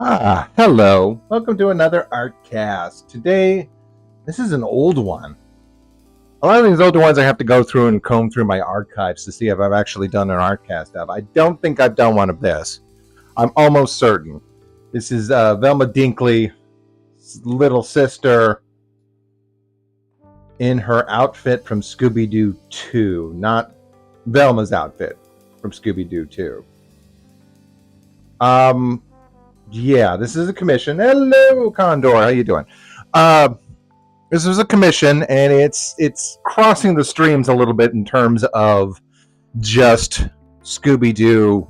Hello. Welcome to another Artcast. Today, this is an old one. A lot of these older ones I have to go through and comb through my archives to see if I've actually done an Artcast of. I don't think I've done one of this. I'm almost certain. This is Velma Dinkley's little sister in her outfit from Scooby-Doo 2, not Velma's outfit from Scooby-Doo 2. Yeah, this is a commission. Hello, Condor. How you doing? This is a commission, and it's crossing the streams a little bit in terms of just Scooby-Doo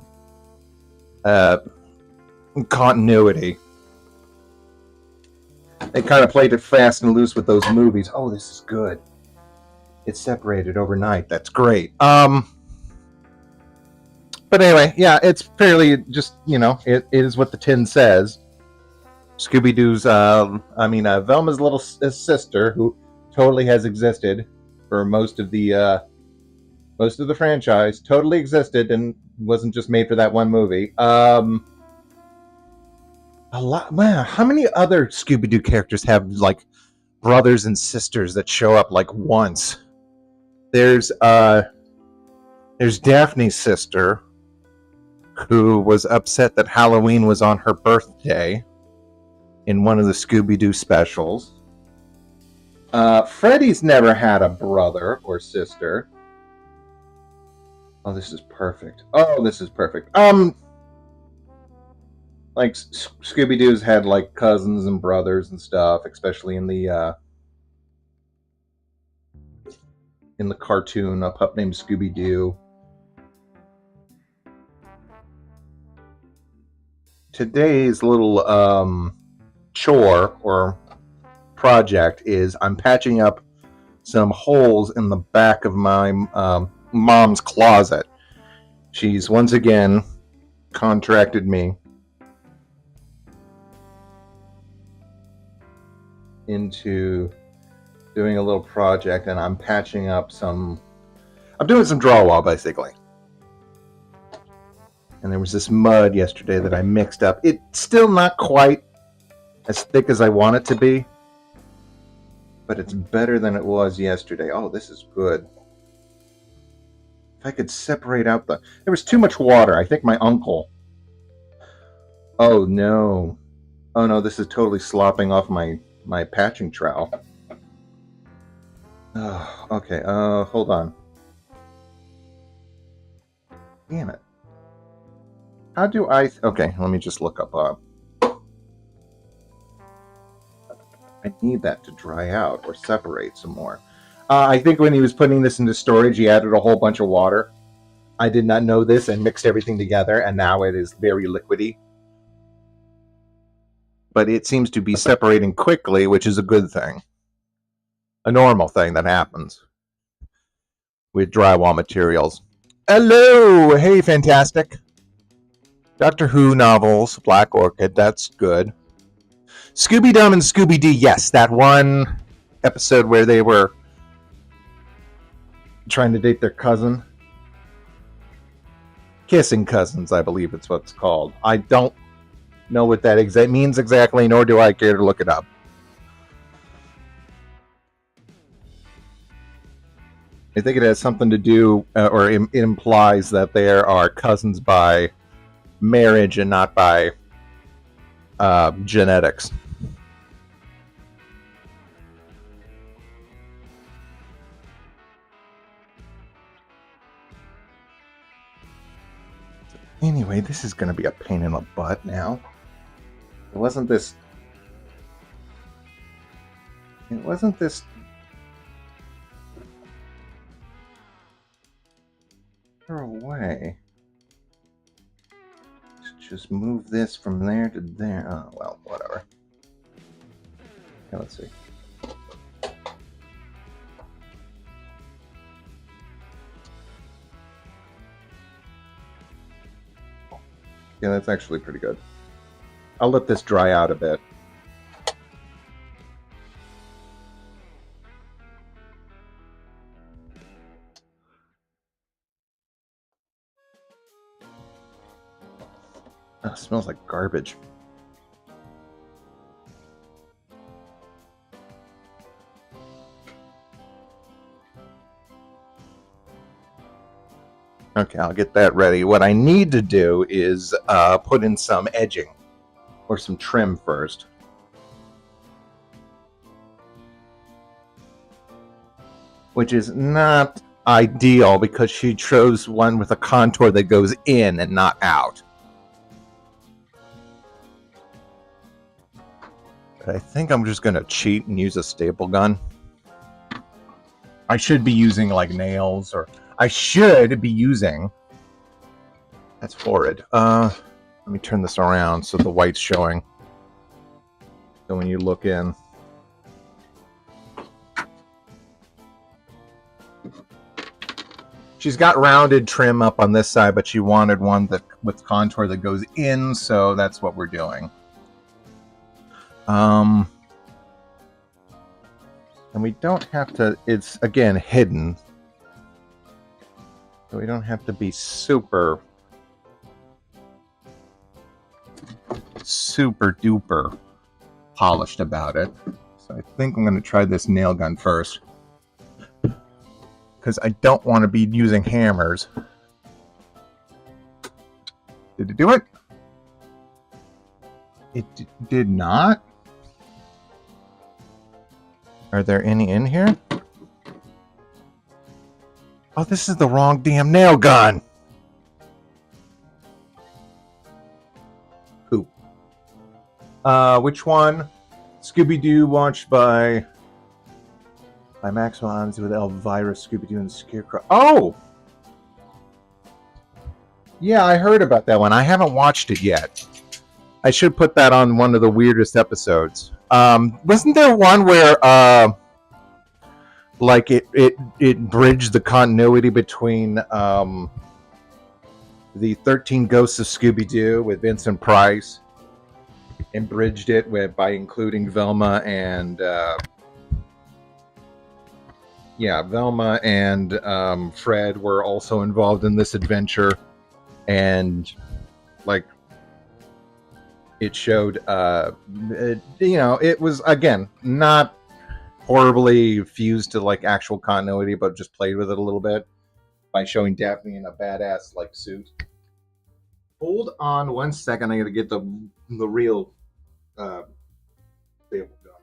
continuity. They kind of played it fast and loose with those movies. Oh, this is good. It's separated overnight. That's great. But anyway, yeah, it's fairly just, it is what the tin says. Scooby-Doo's, Velma's little sister, who totally has existed for most of the franchise, totally existed and wasn't just made for that one movie. A lot. Man, how many other Scooby-Doo characters have like brothers and sisters that show up like once? There's Daphne's sister, who was upset that Halloween was on her birthday in one of the Scooby-Doo specials. Freddy's never had a brother or sister. Oh, this is perfect. Like Scooby-Doo's had like cousins and brothers and stuff, especially in the cartoon, a pup named Scooby-Doo. Today's little chore or project is I'm patching up some holes in the back of my mom's closet. She's once again contracted me into doing a little project, and I'm patching up I'm doing some drywall basically. And there was this mud yesterday that I mixed up. It's still not quite as thick as I want it to be, but it's better than it was yesterday. Oh, this is good. If I could separate out there was too much water. I think my uncle. Oh no, this is totally slopping off my patching trowel. Oh, okay, hold on. Damn it. How do I... Okay, let me just look up. I need that to dry out or separate some more. I think when he was putting this into storage, he added a whole bunch of water. I did not know this and mixed everything together, and now it is very liquidy. But it seems to be separating quickly, which is a good thing. A normal thing that happens with drywall materials. Hello! Hey, fantastic. Doctor Who novels, Black Orchid, that's good. Scooby-Dum and Scooby-Doo, yes, that one episode where they were trying to date their cousin. Kissing cousins, I believe it's what's called. I don't know what that means exactly, nor do I care to look it up. I think it has something to do, or it implies that there are cousins by marriage and not by genetics. Anyway, this is going to be a pain in the butt now. It wasn't this far away. Just move this from there to there. Oh, well, whatever. Okay, let's see. Yeah, that's actually pretty good. I'll let this dry out a bit. Oh, it smells like garbage. Okay, I'll get that ready. What I need to do is put in some edging or some trim first. Which is not ideal because she chose one with a contour that goes in and not out. But I think I'm just going to cheat and use a staple gun. I should be using like nails, or I should be using... That's horrid. Let me turn this around so the white's showing. So when you look in... She's got rounded trim up on this side, but she wanted one that with contour that goes in, so that's what we're doing. And we don't have to, it's again hidden. So we don't have to be super duper polished about it. So I think I'm going to try this nail gun first, because I don't want to be using hammers. Did it do it? It did not? Are there any in here? Oh, this is the wrong damn nail gun! Poop. Which one? Scooby-Doo watched by Maxwell Adams with Elvira, Scooby-Doo, and Scarecrow. Oh! Yeah, I heard about that one. I haven't watched it yet. I should put that on one of the weirdest episodes. Wasn't there one where, like, it bridged the continuity between, the 13 Ghosts of Scooby-Doo with Vincent Price, and bridged it by including Velma and, Velma and Fred were also involved in this adventure, and like it showed, it was again not horribly fused to like actual continuity, but just played with it a little bit by showing Daphne in a badass like suit. Hold on one second, I gotta get the real stable gun.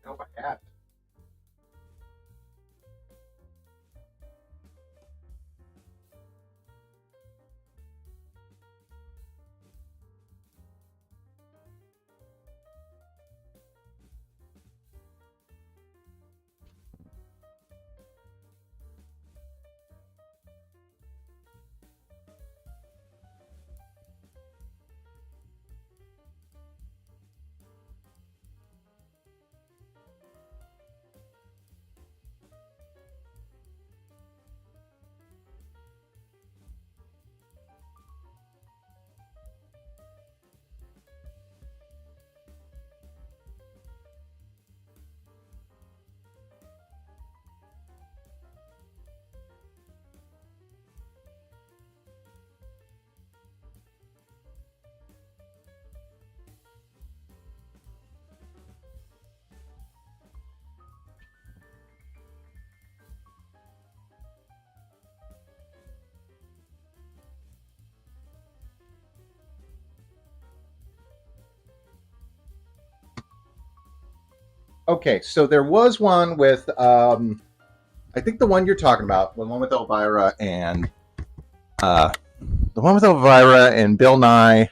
Oh, my hat. Okay, so there was one with, I think the one you're talking about, the one with Elvira and, Bill Nye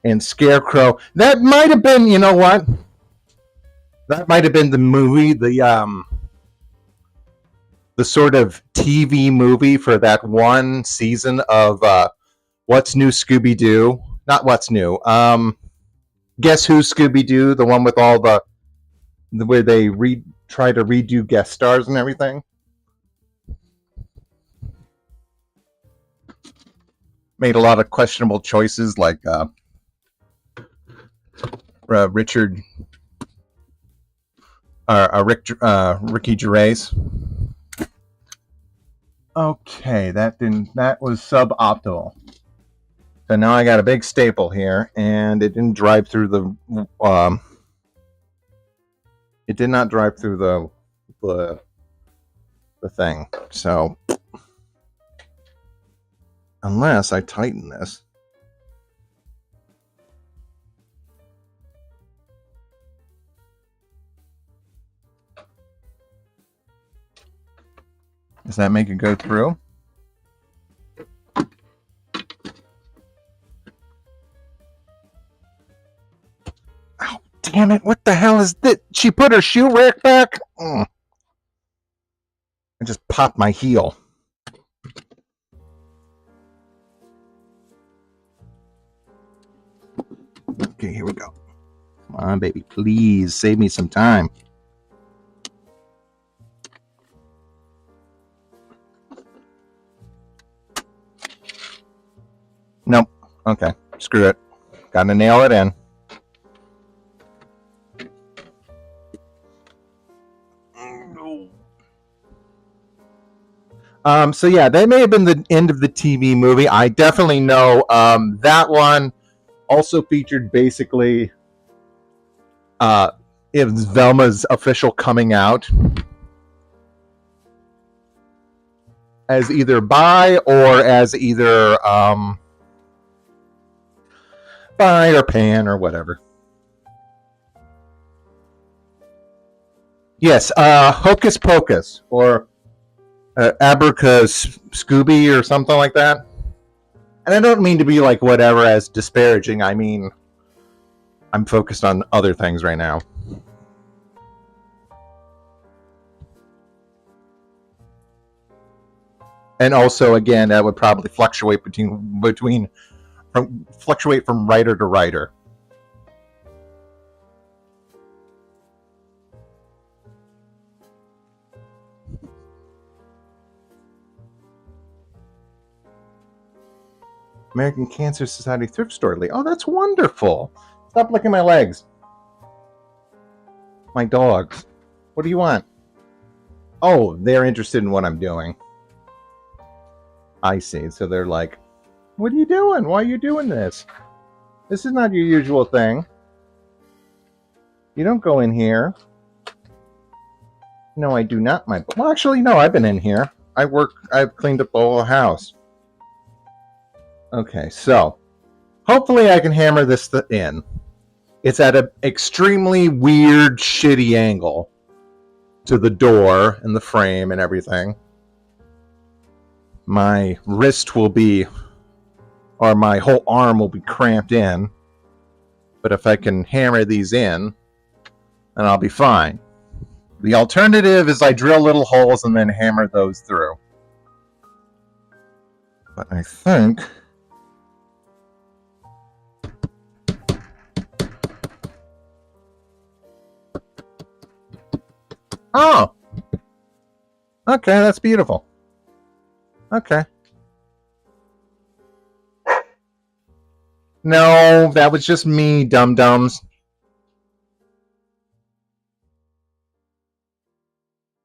and Scarecrow. That might have been, you know what? That might have been the movie, the sort of TV movie for that one season of What's New Scooby-Doo? Not What's New. Guess Who Scooby-Doo? The one with all the where they try to redo guest stars and everything. Made a lot of questionable choices, like Ricky Gervais. Okay, that was suboptimal. So now I got a big staple here, and it didn't drive through the it did not drive through the thing. So Unless I tighten this. Does that make it go through? Oh, damn it. What the hell is this? She put her shoe rack back? I just popped my heel. Okay, here we go. Come on, baby. Please save me some time. Nope. Okay. Screw it. Gotta nail it in. So yeah, that may have been the end of the TV movie. I definitely know that one also featured basically it was Velma's official coming out as either bi or as either bi or pan or whatever. Yes, Hocus Pocus or Abraca Scooby or something like that. And I don't mean to be like whatever as disparaging. I mean, I'm focused on other things right now. And also, again, that would probably fluctuate fluctuate from writer to writer. American Cancer Society thrift store. Oh, that's wonderful. Stop licking my legs. My dogs. What do you want? Oh, they're interested in what I'm doing. I see. So they're like, what are you doing? Why are you doing this? This is not your usual thing. You don't go in here. No, I do not. Well, actually, no, I've been in here. I've cleaned up the whole house. Okay, so hopefully I can hammer this in. It's at an extremely weird, shitty angle to the door and the frame and everything. My wrist will be, or my whole arm will be cramped in. But if I can hammer these in, then I'll be fine. The alternative is I drill little holes and then hammer those through. But I think... Oh! Okay, that's beautiful. Okay. No, that was just me, dum-dums.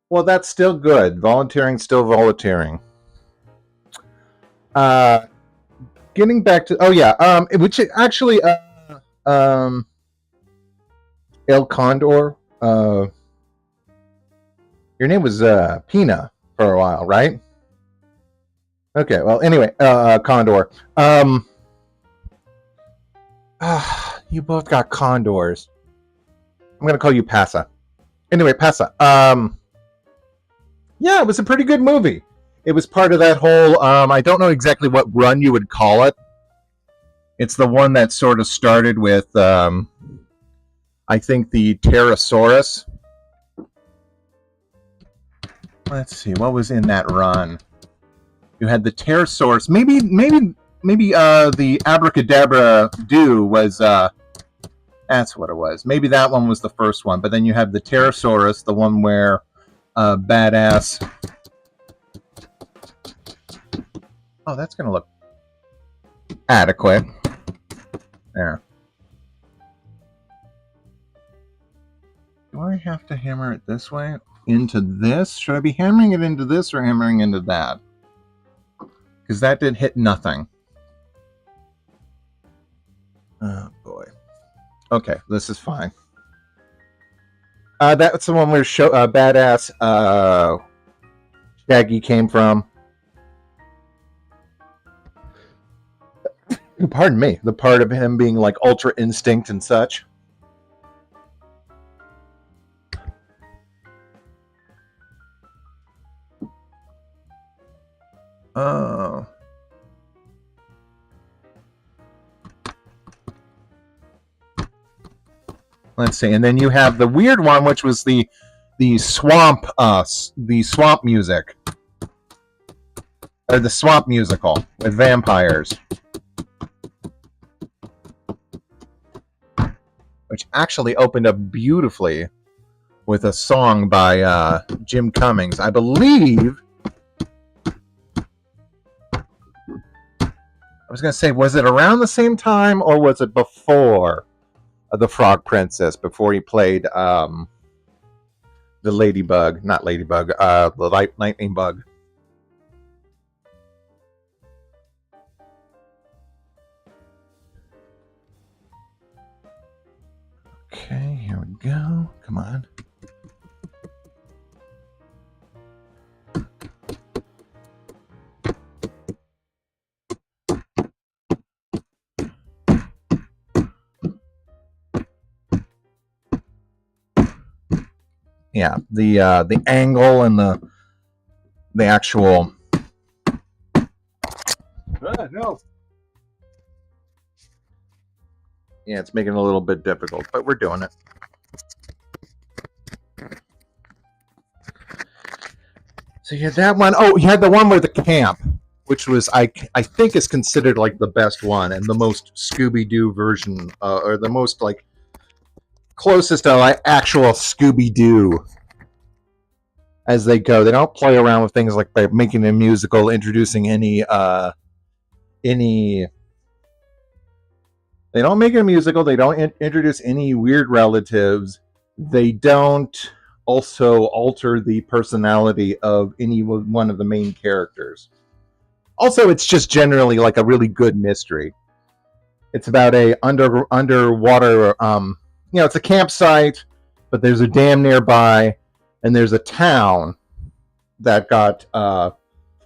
Well, that's still good. Volunteering, still volunteering. Getting back to... Oh, yeah. Which actually... El Condor... your name was Pina for a while, right? Okay, well, anyway, Condor. You both got condors. I'm going to call you Passa. Anyway, Passa. Yeah, it was a pretty good movie. It was part of that whole, I don't know exactly what run you would call it. It's the one that sort of started with, I think, the Pterosaurus. Let's see, what was in that run? You had the Pterosaurus. Maybe the Abracadabra Do was, that's what it was. Maybe that one was the first one. But then you have the Pterosaurus, the one where badass... Oh, that's going to look adequate. There. Do I have to hammer it this way? Into this? Should I be hammering it into this or hammering into that? Because that did hit nothing. Oh, boy. Okay, this is fine. That's the one where badass Shaggy came from. Pardon me. The part of him being like ultra instinct and such. Oh. Let's see, and then you have the weird one, which was the swamp music, or the swamp musical with vampires, which actually opened up beautifully with a song by Jim Cummings, I believe. I was going to say, was it around the same time or was it before the Frog Princess, before he played the Ladybug, not Ladybug, the Lightning Bug? Okay, here we go. Come on. Yeah, the angle and the actual. No. Yeah, it's making it a little bit difficult, but we're doing it. So you had that one. Oh, you had the one with the camp, which was I think is considered like the best one and the most Scooby-Doo version, or the most like closest to like actual Scooby-Doo as they go. They don't play around with things like by making a musical, introducing any. They don't make it a musical. They don't introduce any weird relatives. They don't also alter the personality of any one of the main characters. Also, it's just generally like a really good mystery. It's about a underwater, it's a campsite, but there's a dam nearby, and there's a town that got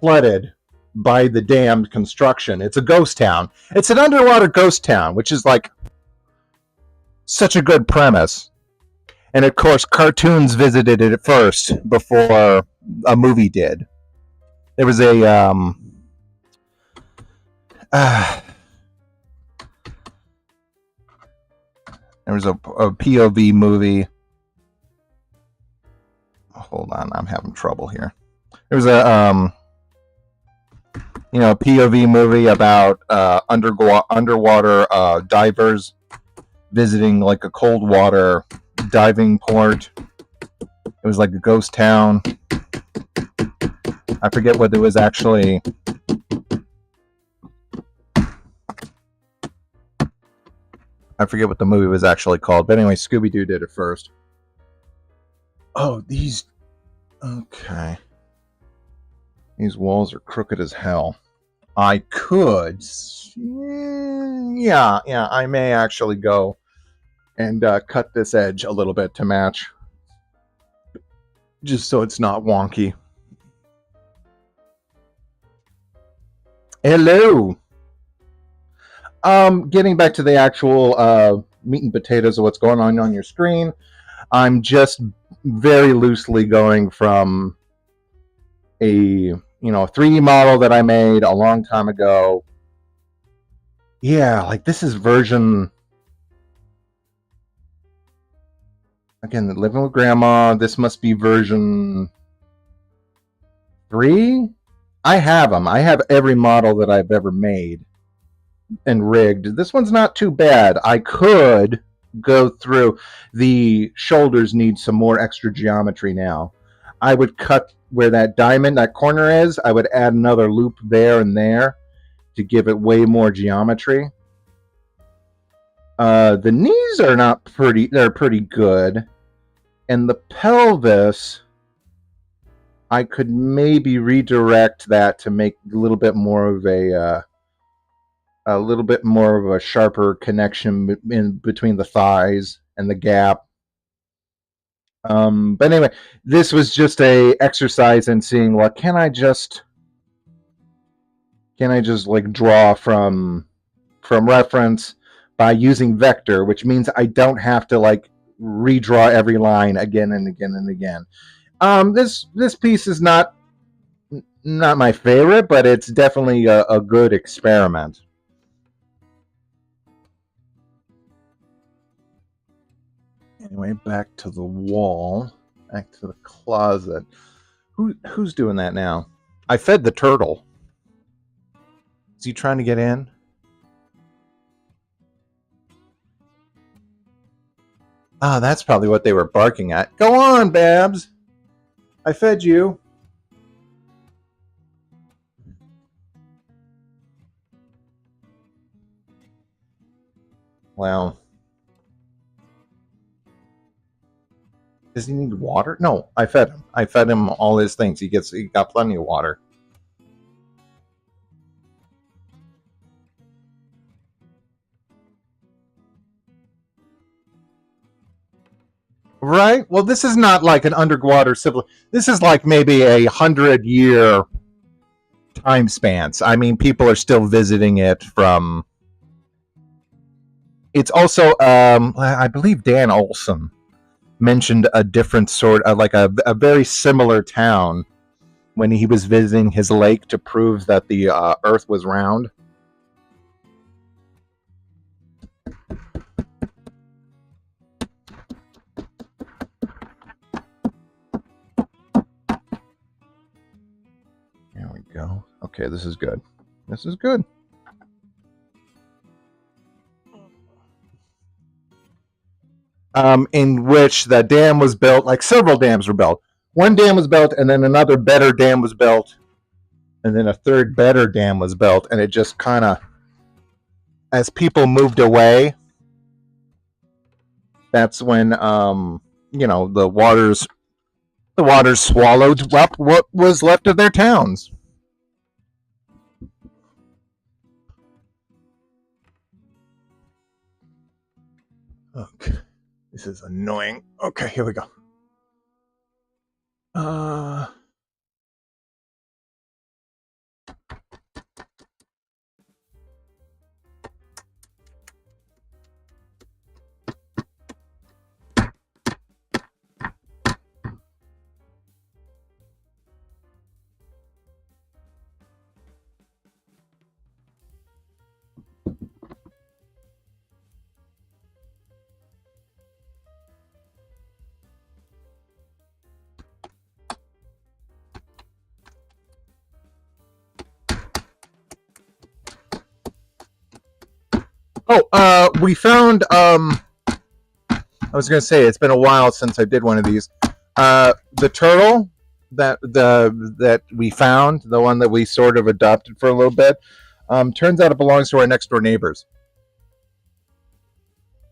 flooded by the damned construction. It's a ghost town. It's an underwater ghost town, which is like such a good premise. And of course, cartoons visited it first before a movie did. There was a POV movie. Hold on, I'm having trouble here. There was a POV movie about underwater divers visiting like a cold water diving port. It was like a ghost town. I forget what it was actually. I forget what the movie was actually called. But anyway, Scooby-Doo did it first. Oh, these. Okay. These walls are crooked as hell. I could. Yeah, I may actually go and cut this edge a little bit to match. Just so it's not wonky. Hello. Getting back to the actual meat and potatoes of what's going on your screen, I'm just very loosely going from a 3D model that I made a long time ago. Yeah, like this is version. Again, living with grandma. This must be version 3. I have them. I have every model that I've ever made and rigged. This one's not too bad. I could go through. The shoulders need some more extra geometry now. I would cut where that diamond, that corner is. I would add another loop there and there to give it way more geometry. The knees are not pretty. They're pretty good. And the pelvis, I could maybe redirect that to make a little bit more of a sharper connection in between the thighs and the gap. But anyway, this was just a exercise in seeing, well, can I just like draw from from reference by using vector, which means I don't have to like redraw every line again and again and again. This piece is not my favorite, but it's definitely a good experiment. Anyway, back to the wall, back to the closet. Who's doing that now? I fed the turtle. Is he trying to get in? Ah, that's probably what they were barking at. Go on, Babs. I fed you. Well, does he need water? No, I fed him. I fed him all his things. He got plenty of water. Right? Well, this is not like an underwater civilization. This is like maybe 100-year time spans. I mean, people are still visiting it from. It's also, I believe Dan Olson mentioned a different sort of like a very similar town when he was visiting his lake to prove that the Earth was round. There we go. Okay, this is good. This is good. In which the dam was built, like several dams were built. One dam was built, and then another better dam was built, and then a third better dam was built, and it just kind of, as people moved away, that's when the waters swallowed up what was left of their towns. Okay. This is annoying. Okay, here we go. We found. I was going to say it's been a while since I did one of these. The turtle that we found, the one that we sort of adopted for a little bit, turns out it belongs to our next door neighbors.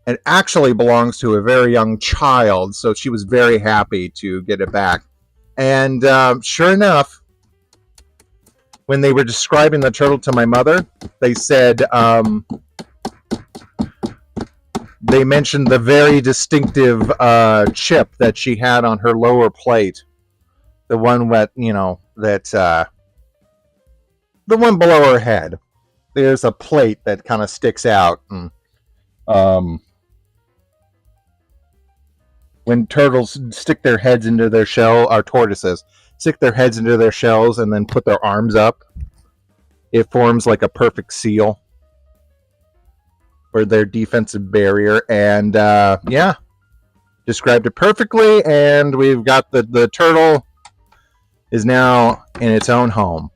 It actually belongs to a very young child, so she was very happy to get it back. And sure enough, when they were describing the turtle to my mother, they said. They mentioned the very distinctive chip that she had on her lower plate. The one the one below her head. There's a plate that kind of sticks out. And, when turtles stick their heads into their shell, or tortoises, stick their heads into their shells and then put their arms up, it forms like a perfect seal. Or their defensive barrier, and described it perfectly. And we've got the turtle is now in its own home,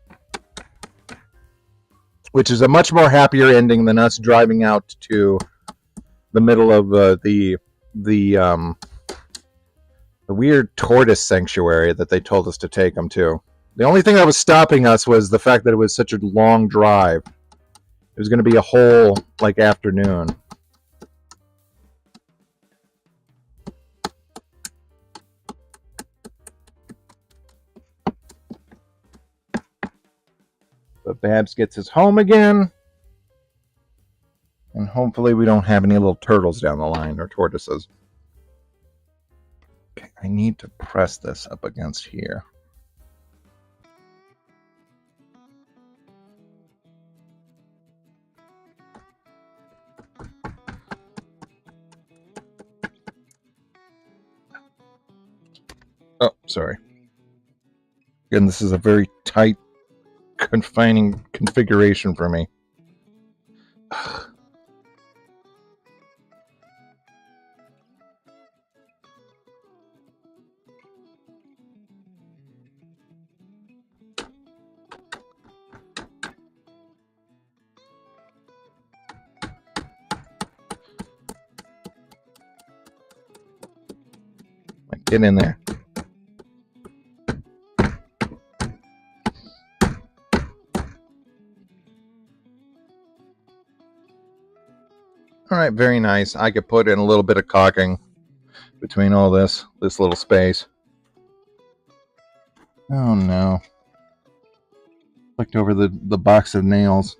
which is a much more happier ending than us driving out to the middle of the weird tortoise sanctuary that they told us to take them to. The only thing that was stopping us was the fact that it was such a long drive. It was going to be a whole afternoon. But Babs gets his home again. And hopefully we don't have any little turtles down the line, or tortoises. Okay, I need to press this up against here. Oh, sorry. Again, this is a very tight, confining configuration for me. Get in there. All right, very nice. I could put in a little bit of caulking between all this little space. Oh no. Looked over the box of nails.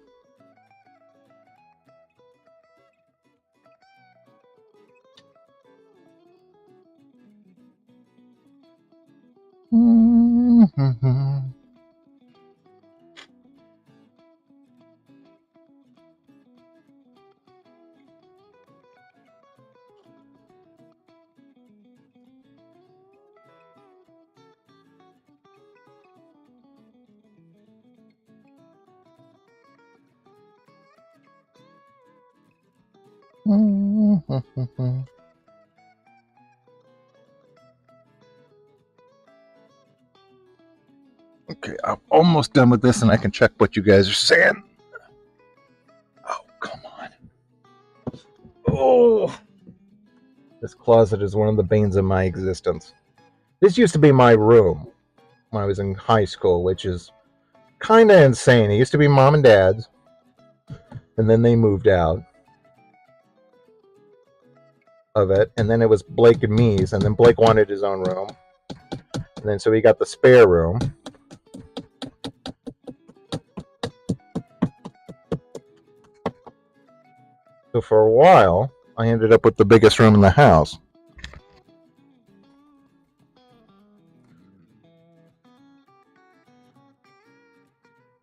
Okay, I'm almost done with this and I can check what you guys are saying. Oh, come on. Oh, this closet is one of the banes of my existence. This used to be my room when I was in high school, which is kind of insane. It used to be mom and dad's, and then they moved out of it, and then it was Blake and me's, and then Blake wanted his own room, and then so we got the spare room. So for a while, I ended up with the biggest room in the house.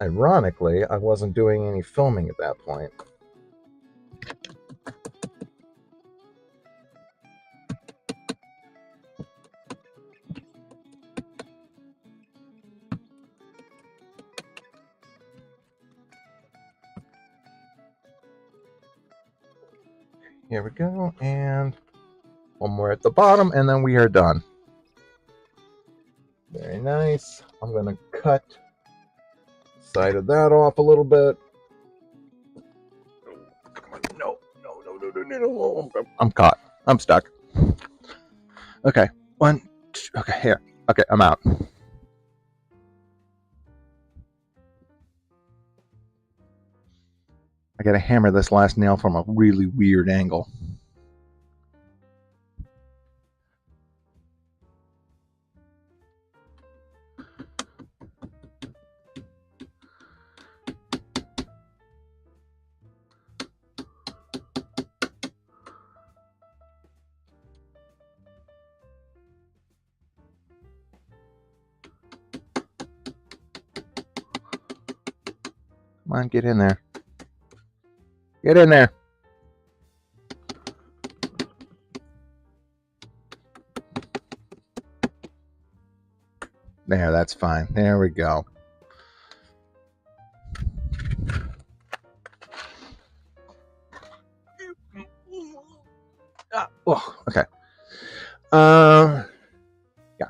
Ironically, I wasn't doing any filming at that point. Here we go, and one more at the bottom, and then we are done. Very nice. I'm going to cut the side of that off a little bit. No. I'm caught. I'm stuck. Okay, one, two, okay, here. Okay, I'm out. I gotta hammer this last nail from a really weird angle. Come on, get in there. Get in there. There, that's fine. There we go. Oh, okay. Yeah.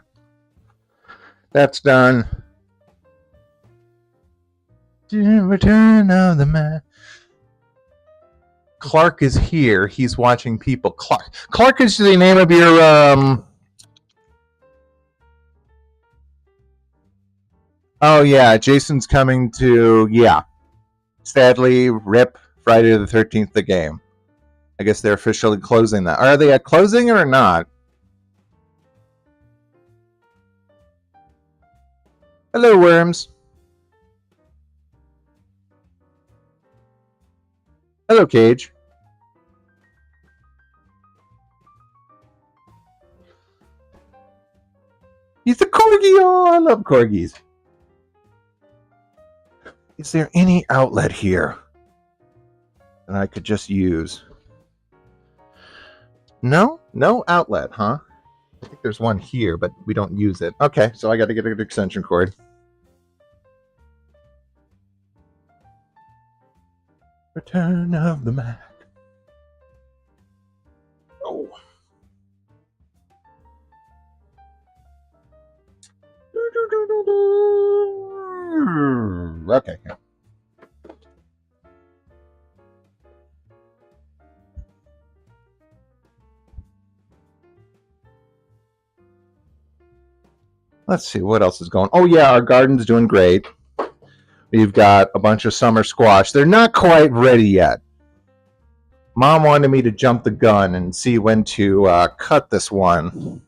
That's done. Return of the man. Clark is here. He's watching people. Clark is the name of your Oh yeah, Jason's coming to Sadly, rip Friday the 13th the game. I guess they're officially closing that. Are they closing or not? Hello, worms. Hello, Cage. He's a corgi. Oh, I love corgis. Is there any outlet here that I could just use? No outlet, huh? I think there's one here, but we don't use it. Okay, so I got to get an extension cord. Return of the Mac. Oh. Okay. Let's see what else is going. Oh yeah, our garden's doing great. We've got a bunch of summer squash. They're not quite ready yet. Mom wanted me to jump the gun and see when to cut this one.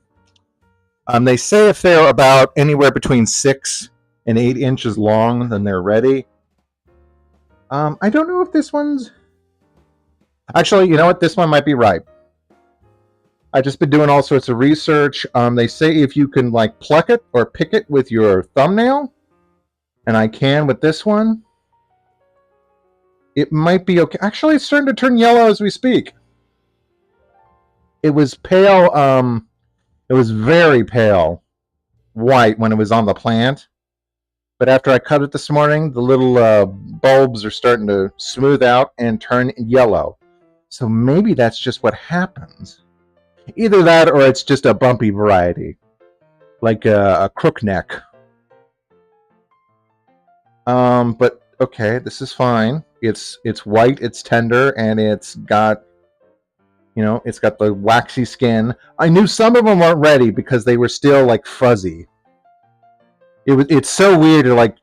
They say if they're about anywhere between 6 and 8 inches long, then they're ready. I don't know if this one's... Actually, you know what? This one might be ripe. I've just been doing all sorts of research. They say if you can like pluck it or pick it with your thumbnail, and I can with this one, it might be okay. Actually, it's starting to turn yellow as we speak. It was pale. It was very pale white when it was on the plant. But after I cut it this morning, the little bulbs are starting to smooth out and turn yellow. So maybe that's just what happens. Either that or it's just a bumpy variety, like a crookneck. But okay, this is fine. It's white, it's tender, and it's got, you know, it's got the waxy skin. I knew some of them weren't ready because they were still like fuzzy. It's so weird to like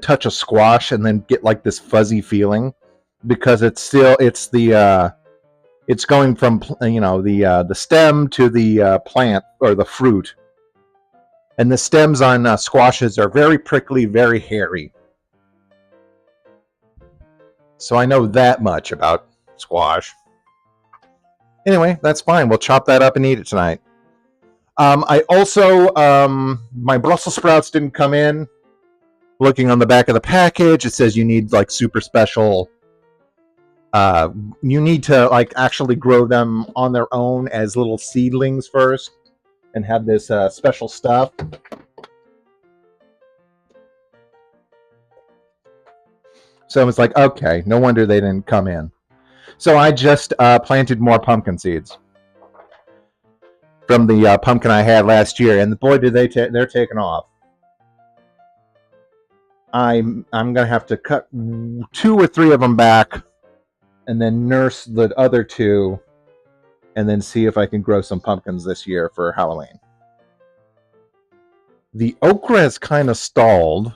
touch a squash and then get like this fuzzy feeling because it's going from, you know, the stem to the plant or the fruit, and the stems on squashes are very prickly, very hairy. So I know that much about squash. Anyway, that's fine. We'll chop that up and eat it tonight. I also, my Brussels sprouts didn't come in. Looking on the back of the package, it says you need like super special. You need to like actually grow them on their own as little seedlings first, and have this special stuff. So I was like, okay, no wonder they didn't come in. So I just planted more pumpkin seeds from the pumpkin I had last year, and boy, did they're taking off. I'm gonna have to cut 2 or 3 of them back, and then nurse the other 2, and then see if I can grow some pumpkins this year for Halloween. The okra is kind of stalled,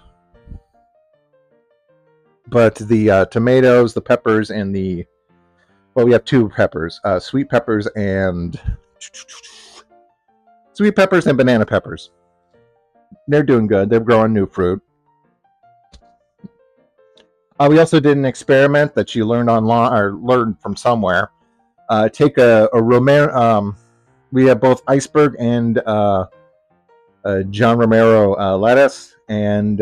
but the tomatoes, the peppers, and we have 2 peppers, sweet peppers and banana peppers. They're doing good. They're growing new fruit. We also did an experiment that you learned online or learned from somewhere. Take a Romero. We have both iceberg and John Romero lettuce, and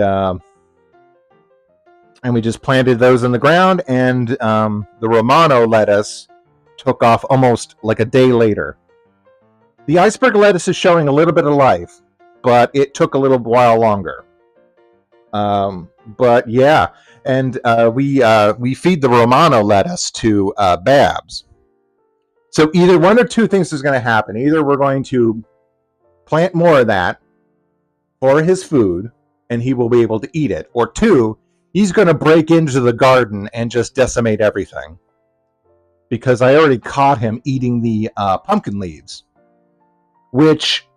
we just planted those in the ground. And the Romano lettuce took off almost like a day later. The iceberg lettuce is showing a little bit of life, but it took a little while longer. But yeah, and we feed the Romano lettuce to Babs. So either one or 2 things is going to happen. Either we're going to plant more of that for his food, and he will be able to eat it, or 2, he's going to break into the garden and just decimate everything. Because I already caught him eating the pumpkin leaves, which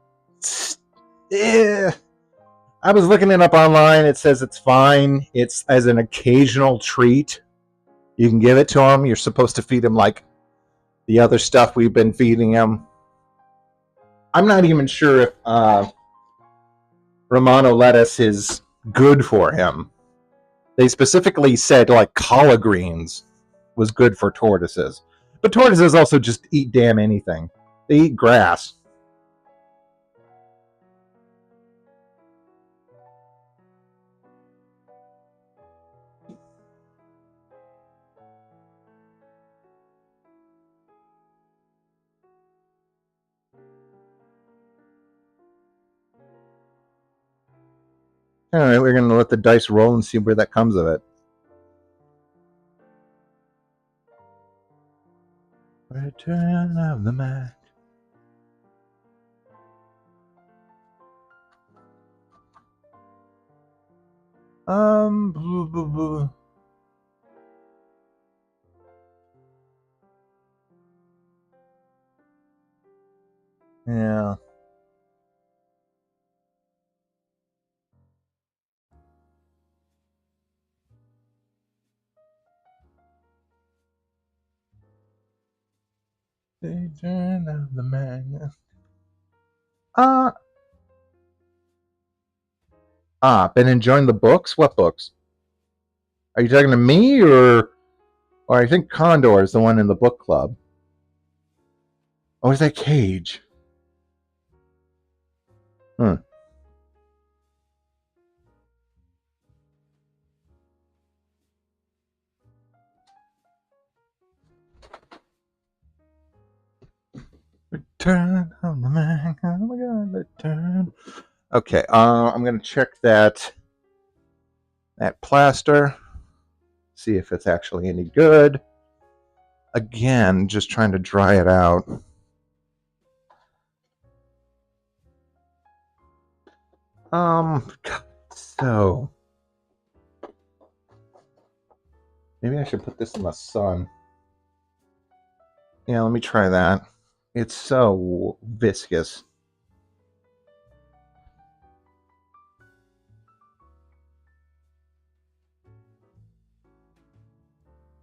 I was looking it up online. It says it's fine. It's as an occasional treat. You can give it to him. You're supposed to feed him like the other stuff we've been feeding him. I'm not even sure if Romano lettuce is good for him. They specifically said like collard greens was good for tortoises. But tortoises also just eat damn anything. They eat grass. All right, we're going to let the dice roll and see where that comes of it. Return of the Mac. Blah, blah, blah. Yeah. Return of the Mac. Been enjoying the books? What books? Are you talking to me or I think Condor is the one in the book club. Oh, is that Cage? Hmm. Return of the Mac. Oh my god, return. Okay, I'm gonna check that plaster. See if it's actually any good. Again, just trying to dry it out. So maybe I should put this in the sun. Yeah, let me try that. It's so viscous.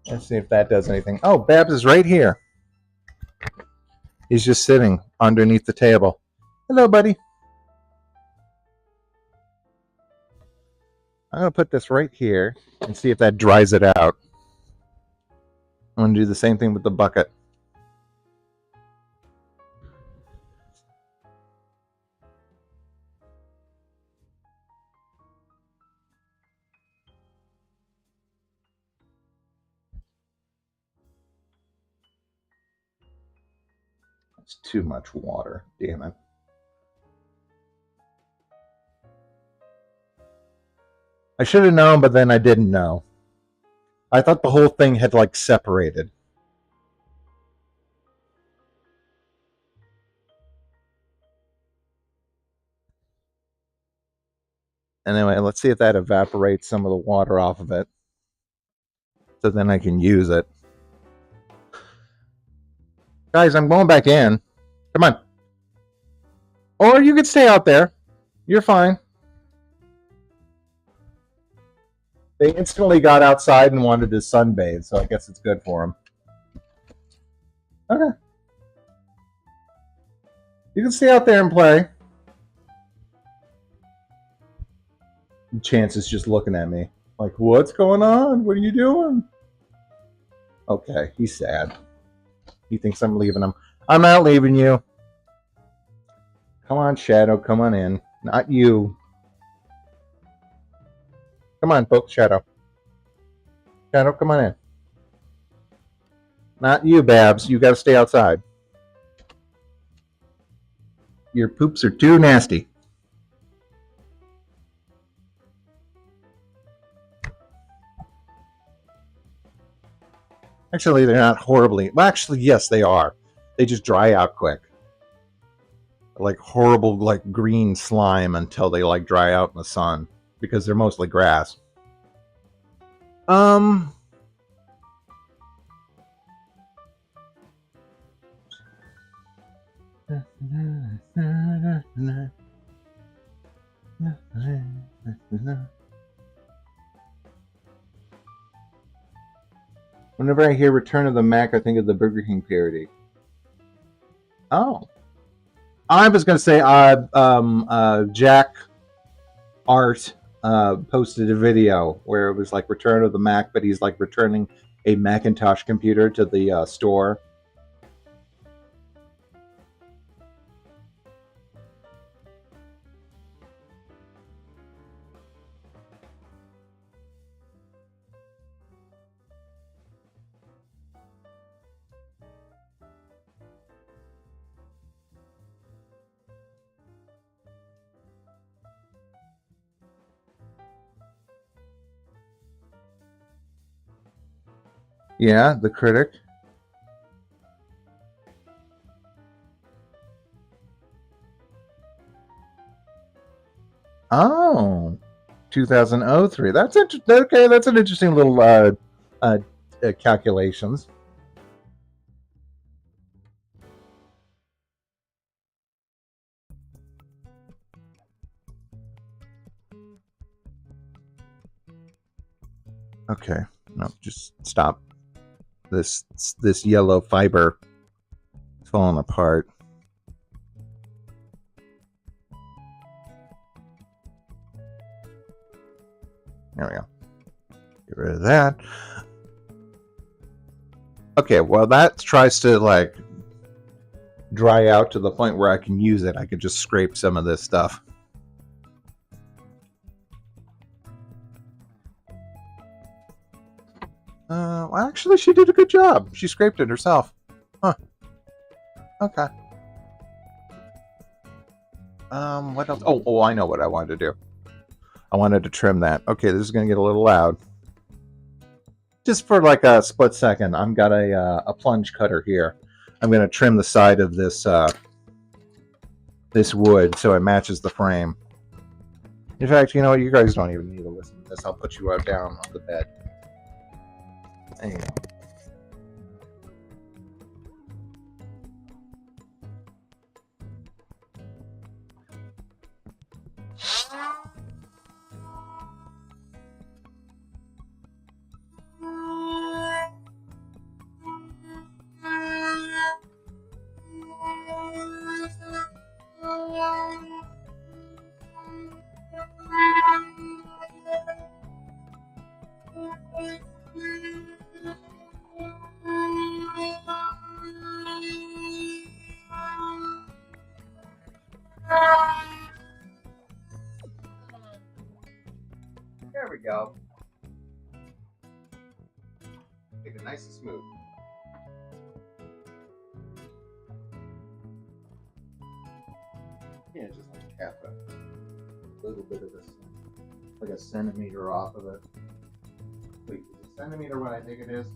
Let's see if that does anything. Oh, Babs is right here. He's just sitting underneath the table. Hello, buddy. I'm going to put this right here and see if that dries it out. I'm going to do the same thing with the bucket. It's too much water. Damn it. I should have known, but then I didn't know. I thought the whole thing had like separated. Anyway, let's see if that evaporates some of the water off of it. So then I can use it. Guys, I'm going back in. Come on. Or you could stay out there. You're fine. They instantly got outside and wanted to sunbathe, so I guess it's good for them. Okay. You can stay out there and play. Chance is just looking at me like, what's going on? What are you doing? Okay, he's sad. He thinks I'm leaving him. I'm not leaving you. Come on, Shadow. Come on in. Not you. Come on, folks. Shadow. Shadow, come on in. Not you, Babs. You got to stay outside. Your poops are too nasty. Actually, they're not horribly. Well, actually, yes, they are. They just dry out quick. Like horrible, like green slime until they like dry out in the sun because they're mostly grass. Whenever I hear Return of the Mac, I think of the Burger King parody. Oh. I was going to say, Jack Art posted a video where it was like Return of the Mac, but he's like returning a Macintosh computer to the store. Yeah, the critic. Oh, 2003. That's okay. That's an interesting little calculations. Okay, no, just stop. This yellow fiber is falling apart. There we go. Get rid of that. Okay, well that tries to like dry out to the point where I can use it. I could just scrape some of this stuff. Well, actually, she did a good job. She scraped it herself. Huh. Okay. What else? Oh, I know what I wanted to do. I wanted to trim that. Okay, this is going to get a little loud. Just for like a split second, I've got a plunge cutter here. I'm going to trim the side of this this wood so it matches the frame. In fact, you know what? You guys don't even need to listen to this. I'll put you out down on the bed. There you go. There we go. Make it nice and smooth. Yeah, just like half a little bit of this, like a centimeter off of it. Wait, is it a centimeter what I think it is?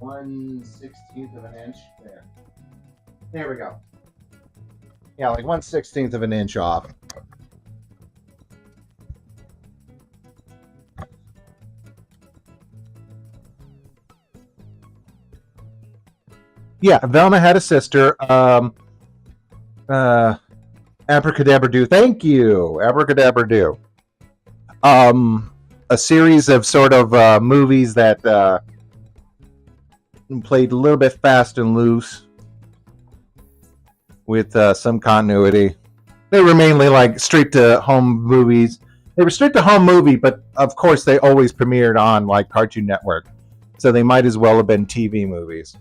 1/16 of an inch. There we go. Yeah, like 1/16 of an inch off. Yeah, Velma had a sister. Abracadabra do. Thank you, Abracadabra do. A series of sort of movies that played a little bit fast and loose with some continuity. They were mainly like straight to home movies. They were straight to home movie, but of course they always premiered on like Cartoon Network, so they might as well have been TV movies.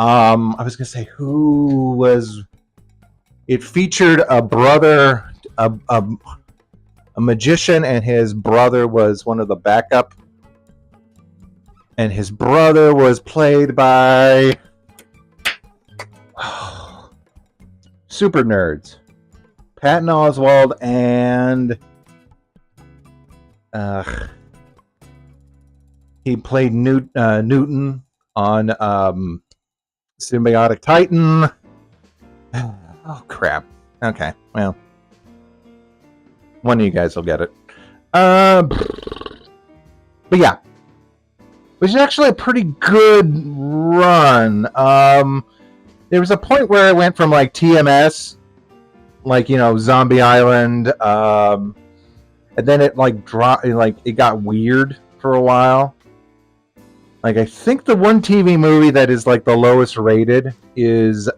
I was gonna say who was. It featured a brother, a magician, and his brother was one of the backup. And his brother was played by super nerds, Patton Oswalt and he played Newton on Symbiotic Titan. Oh crap. Okay, well, one of you guys will get it. But yeah, which is actually a pretty good run. There was a point where I went from like TMS, like, you know, Zombie Island, and then it like dropped, like it got weird for a while. Like I think the one TV movie that is like the lowest rated is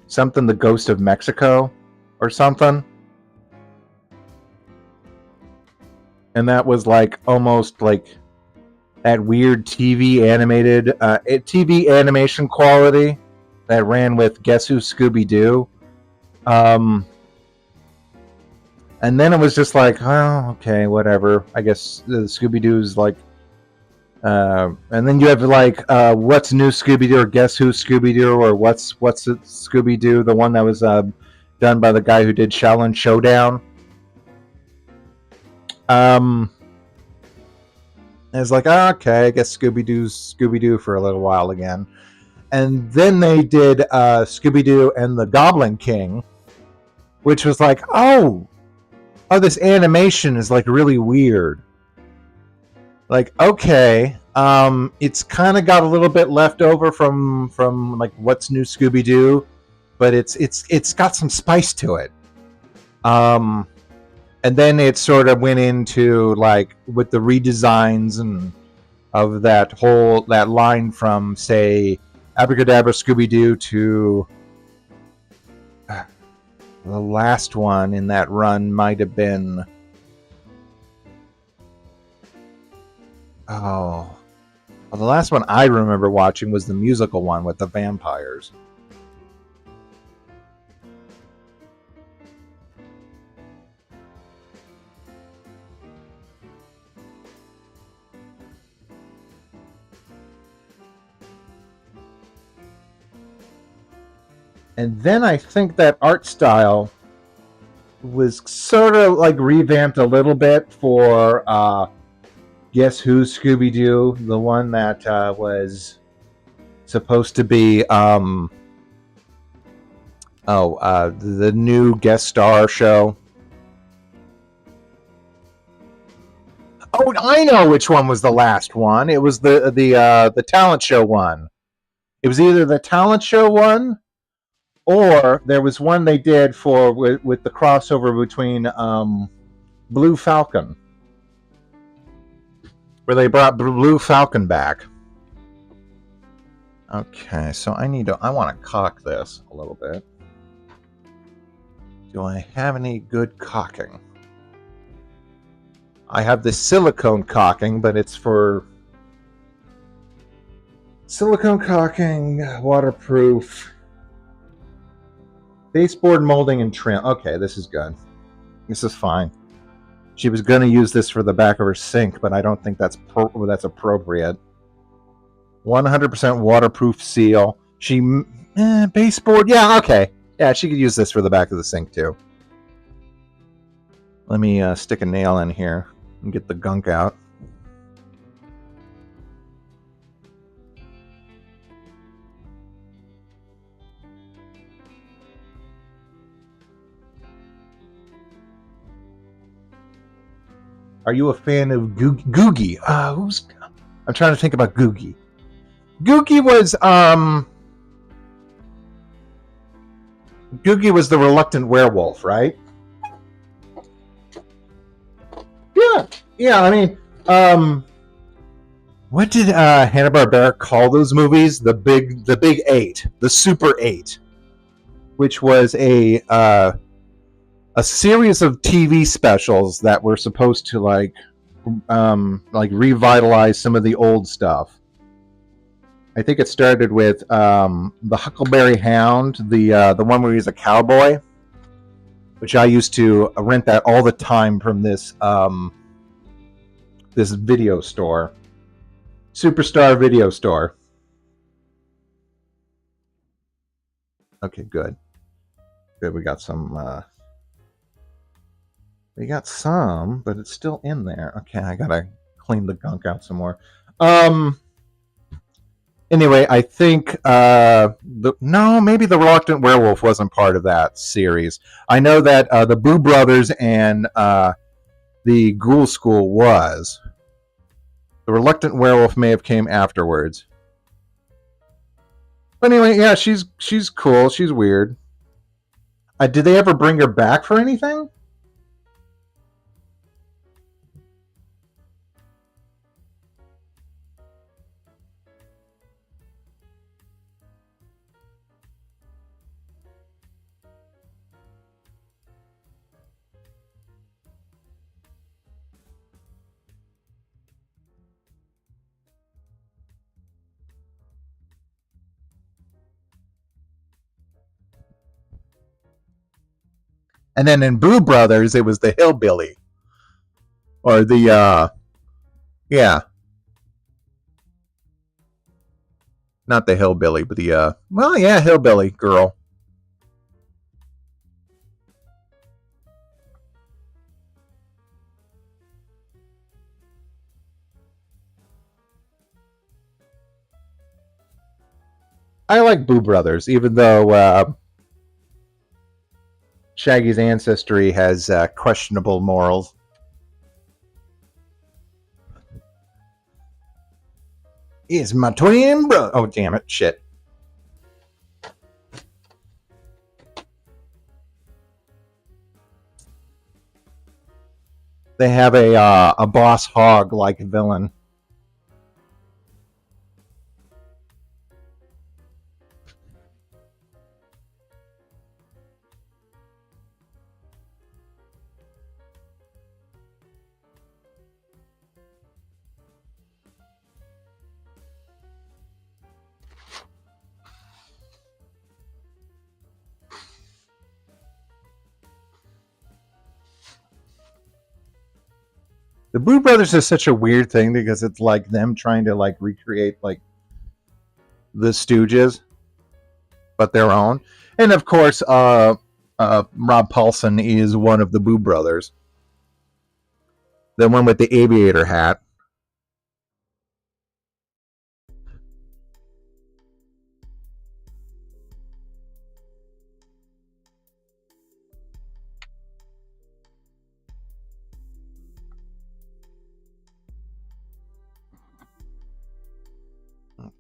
something The Ghost of Mexico or something. And that was like almost like that weird TV animated TV animation quality that ran with Guess Who Scooby-Doo. And then it was just like, oh, okay, whatever. I guess Scooby-Doo's like And then you have like What's New Scooby Doo or Guess Who Scooby Doo or What's It Scooby Doo, the one that was done by the guy who did Shaolin Showdown. It's like, okay, I guess Scooby Doo for a little while again. And then they did Scooby Doo and the Goblin King, which was like, oh, this animation is like really weird. Like, okay, it's kind of got a little bit left over from like What's New Scooby Doo, but it's got some spice to it. And then it sort of went into like with the redesigns and of that line from say Abracadabra Scooby Doo to the last one in that run might have been well, the last one I remember watching was the musical one with the vampires. And then I think that art style was sort of like revamped a little bit for Guess Who Scooby Doo, the one that was supposed to be the new guest star show. Oh, I know which one was the last one. It was the talent show one. It was either the talent show one, or there was one they did for with the crossover between Blue Falcon, where they brought Blue Falcon back. Okay, so I want to cock this a little bit. Do I have any good cocking? I have the silicone cocking, but it's for silicone cocking, waterproof, baseboard molding and trim. Okay, this is good. This is fine. She was going to use this for the back of her sink, but I don't think that's appropriate. 100% waterproof seal. Baseboard. Yeah, okay. Yeah, she could use this for the back of the sink too. Let me stick a nail in here and get the gunk out. Are you a fan of Googie? I'm trying to think about Googie. Googie was the reluctant werewolf, right? Yeah. I mean, what did Hanna-Barbera call those movies? The Big Eight, the Super Eight, which was a series of TV specials that were supposed to like revitalize some of the old stuff. I think it started with the Huckleberry Hound, the one where he's a cowboy, which I used to rent that all the time from this this video store, Superstar Video Store. Okay, good. We got some. But it's still in there. Okay, I gotta clean the gunk out some more. Anyway, I think maybe the Reluctant Werewolf wasn't part of that series. I know that the Boo Brothers and the Ghoul School was. The Reluctant Werewolf may have came afterwards. But anyway, yeah, she's cool. She's weird. Did they ever bring her back for anything? And then in Boo Brothers, it was the hillbilly, or the yeah. Not the hillbilly, but the well, yeah, hillbilly girl. I like Boo Brothers, even though Shaggy's ancestry has questionable morals. Is my twin brother? Oh, damn it! Shit. They have a boss hog like villain. The Boo Brothers is such a weird thing because it's like them trying to like recreate like the Stooges, but their own. And of course, Rob Paulson is one of the Boo Brothers. The one with the aviator hat.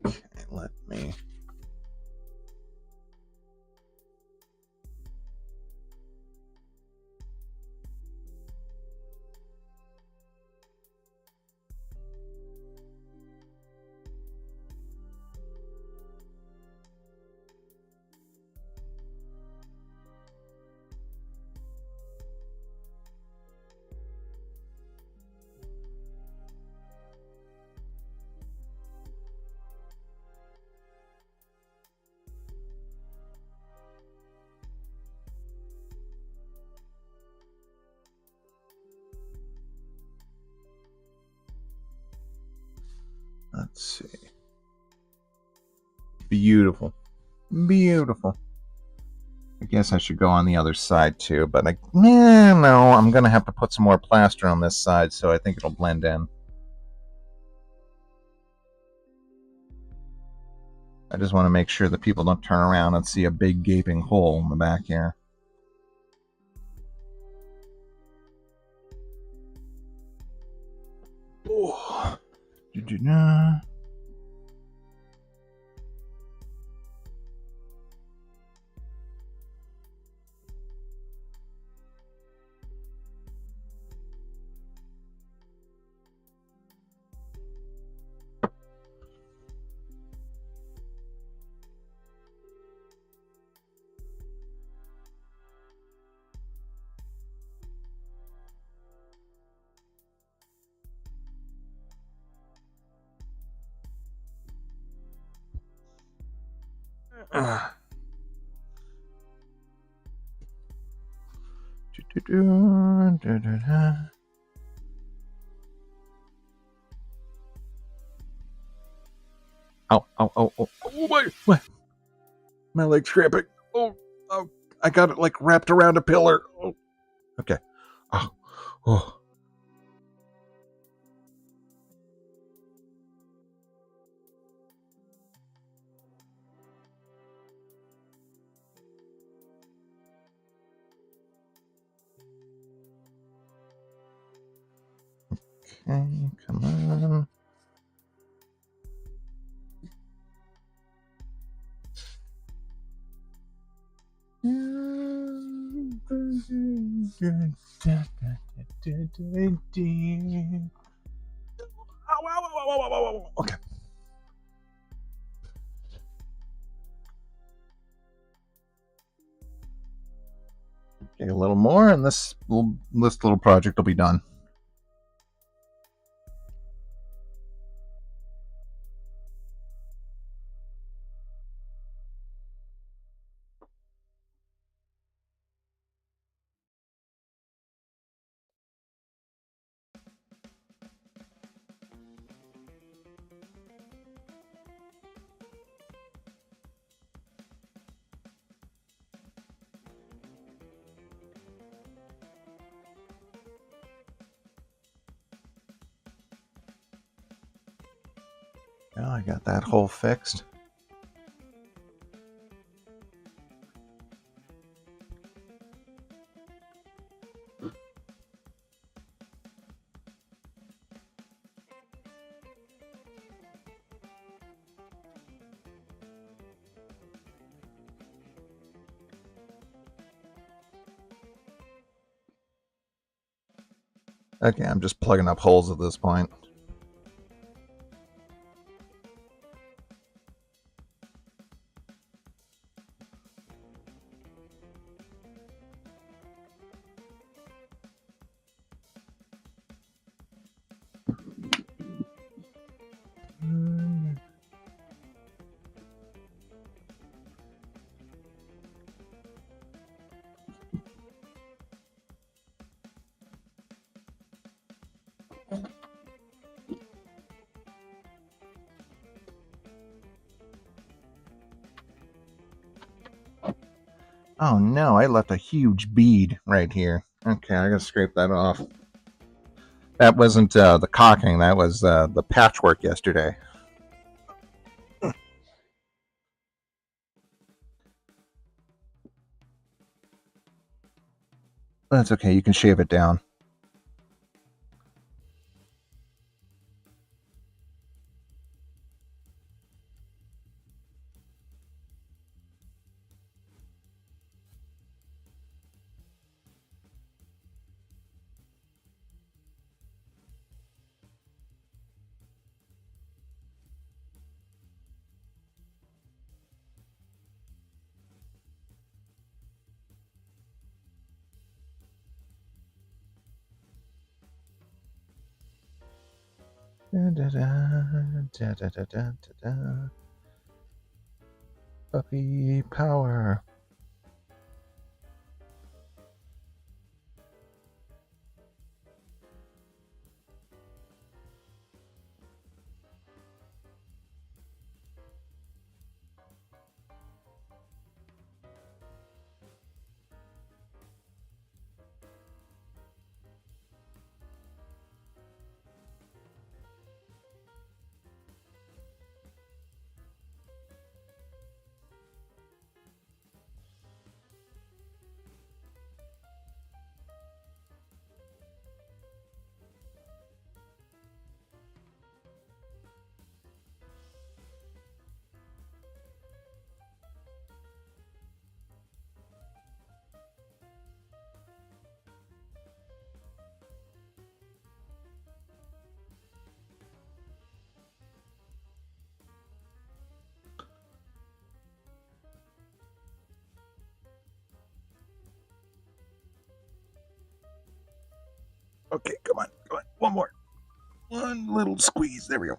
Okay, let me. Let's see. Beautiful. Beautiful. I guess I should go on the other side too, but no, I'm going to have to put some more plaster on this side, so I think it'll blend in. I just want to make sure that people don't turn around and see a big gaping hole in the back here. Oh. Ow, ow, oh, oh, oh, my leg's cramping. Oh, I got it like wrapped around a pillar. Oh, okay. Oh, oh. Okay, come on. Okay. Okay, a little more, and this little project will be done. Well, I got that hole fixed. Okay, I'm just plugging up holes at this point. Oh no, I left a huge bead right here. Okay, I gotta scrape that off. That wasn't the caulking, that was the patchwork yesterday. That's okay, you can shave it down. Da, da, da, da, da, da, da. Puppy power. Okay, come on. One more. One little squeeze. There we go.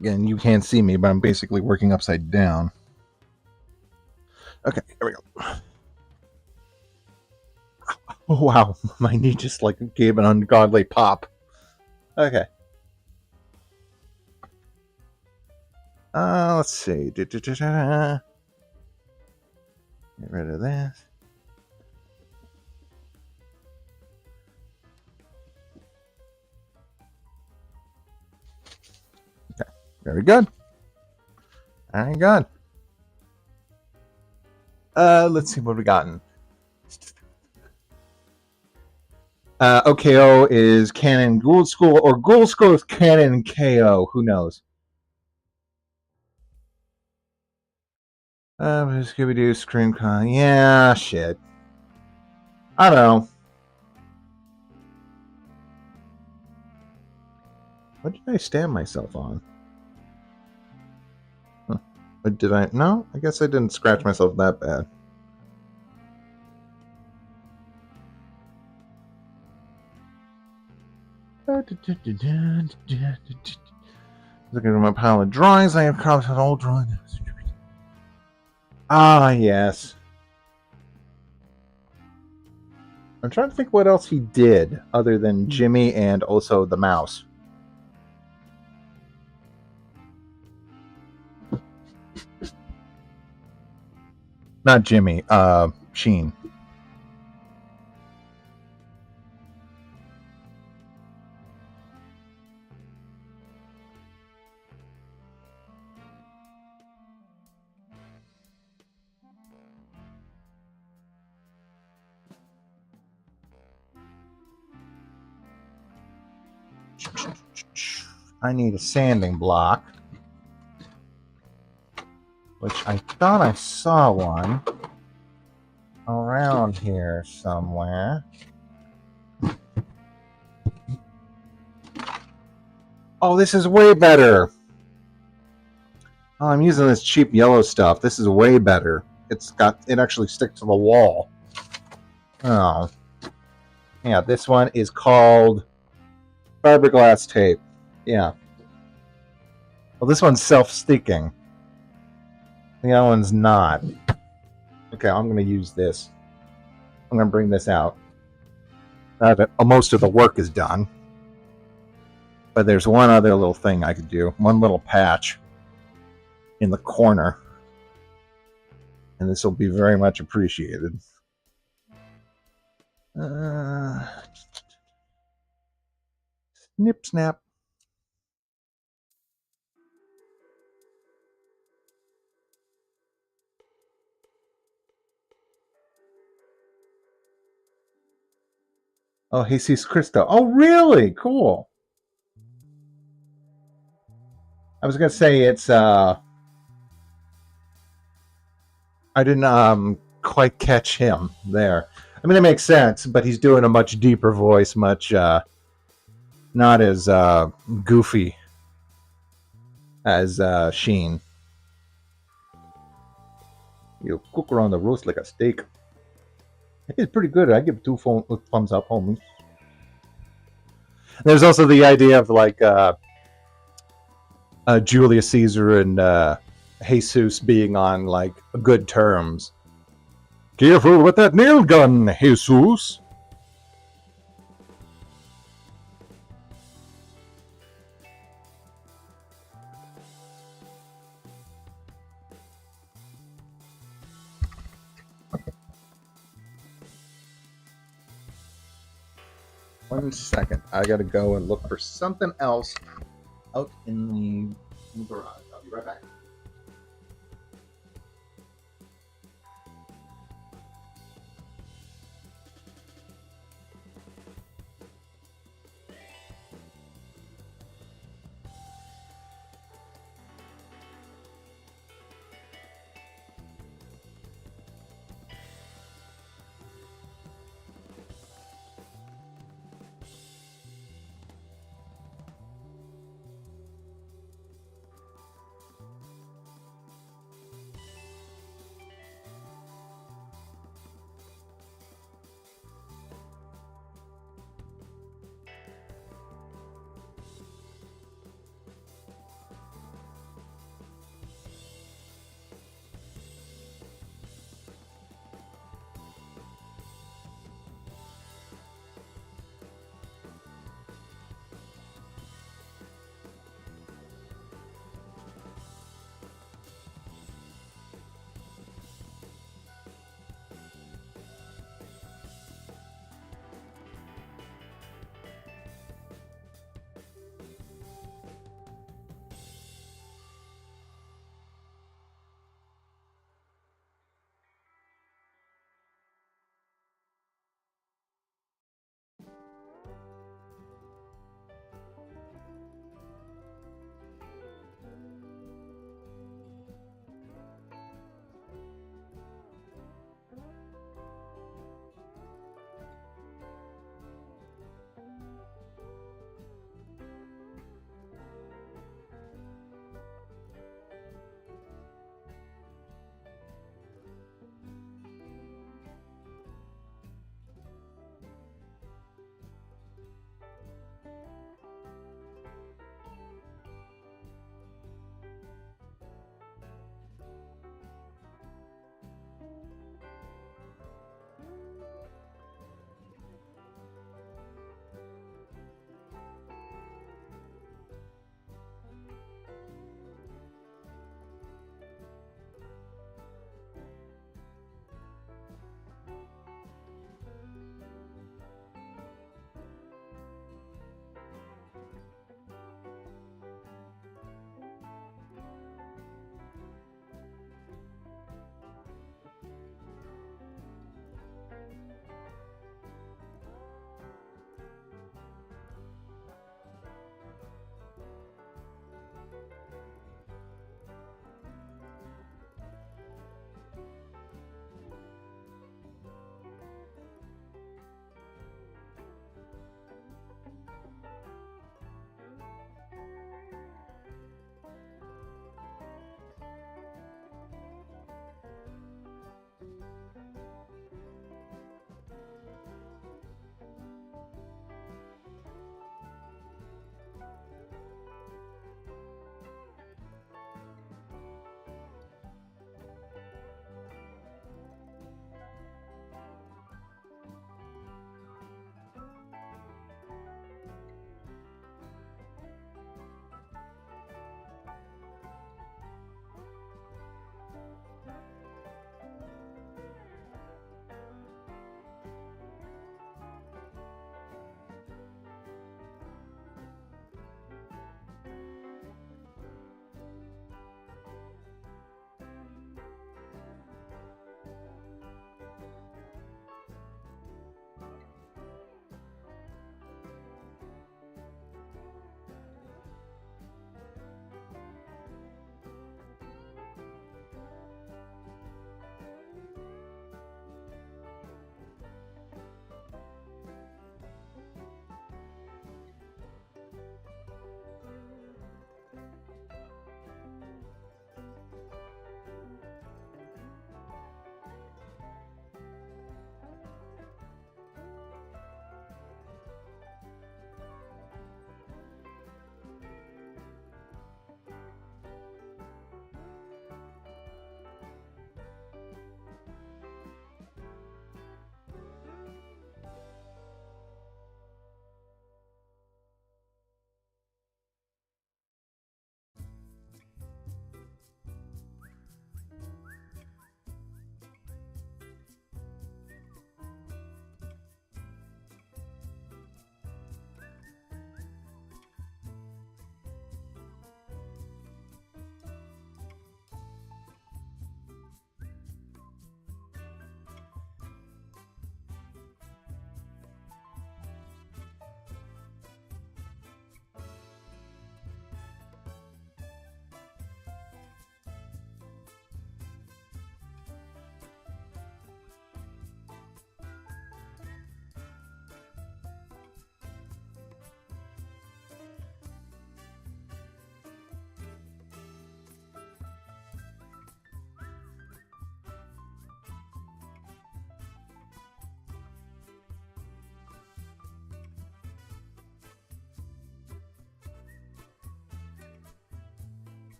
Again, you can't see me, but I'm basically working upside down. Okay, here we go. Oh, wow, my knee just like gave an ungodly pop. Okay. Let's see. Get rid of this. Okay, very good. Very good. Let's see what we gotten. OKO is canon Ghoul School, or Ghoul School is canon KO. Who knows? Scooby Doo, Scream Con. Yeah, shit. I don't know. What did I stand myself on? Huh. Did I? No, I guess I didn't scratch myself that bad. Looking at my pile of drawings, I have copies of old drawings. Ah, yes. I'm trying to think what else he did other than Jimmy and also the mouse. Not Jimmy, Sheen. I need a sanding block, which I thought I saw one around here somewhere. Oh, this is way better. Oh, I'm using this cheap yellow stuff. This is way better. It actually sticks to the wall. Oh. Yeah, this one is called fiberglass tape. Yeah. Well, this one's self-sticking. The other one's not. Okay, I'm going to use this. I'm going to bring this out. Now that most of the work is done. But there's one other little thing I could do. One little patch in the corner. And this will be very much appreciated. Snip, snap. Oh, Jesus Cristo. Oh, really? Cool. I was going to say it's, I didn't quite catch him there. I mean, it makes sense, but he's doing a much deeper voice, much, not as goofy as Sheen. You cook around the roast like a steak. It's pretty good. I give 2 thumbs up, homie. There's also the idea of like Julius Caesar and Jesus being on like good terms. Careful with that nail gun, Jesus. One second. I gotta go and look for something else out in the garage. I'll be right back.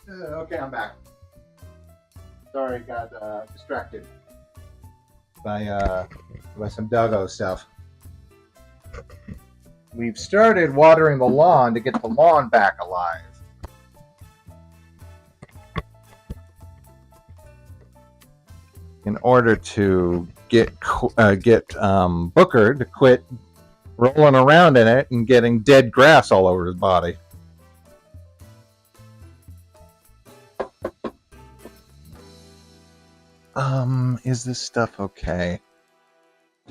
Okay, I'm back. Sorry, got distracted by some doggo stuff. We've started watering the lawn to get the lawn back alive. In order to get Booker to quit rolling around in it and getting dead grass all over his body. Is this stuff okay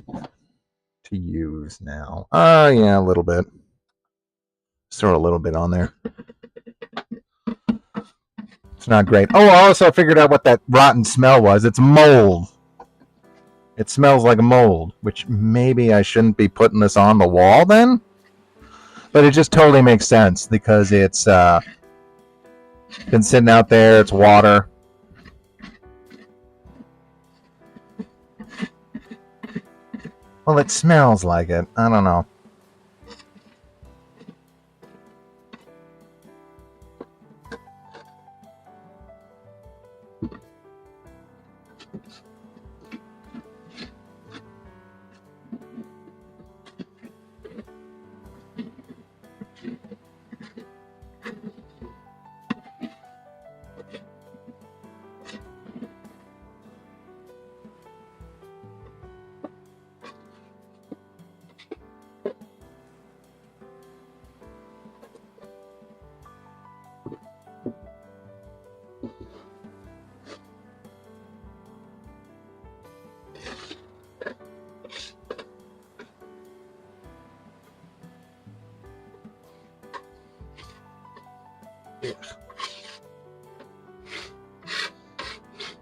to use now? Yeah, a little bit. Throw a little bit on there. It's not great. Oh, I also figured out what that rotten smell was. It's mold. It smells like mold, which maybe I shouldn't be putting this on the wall then? But it just totally makes sense because it's been sitting out there, it's water. Well, it smells like it. I don't know.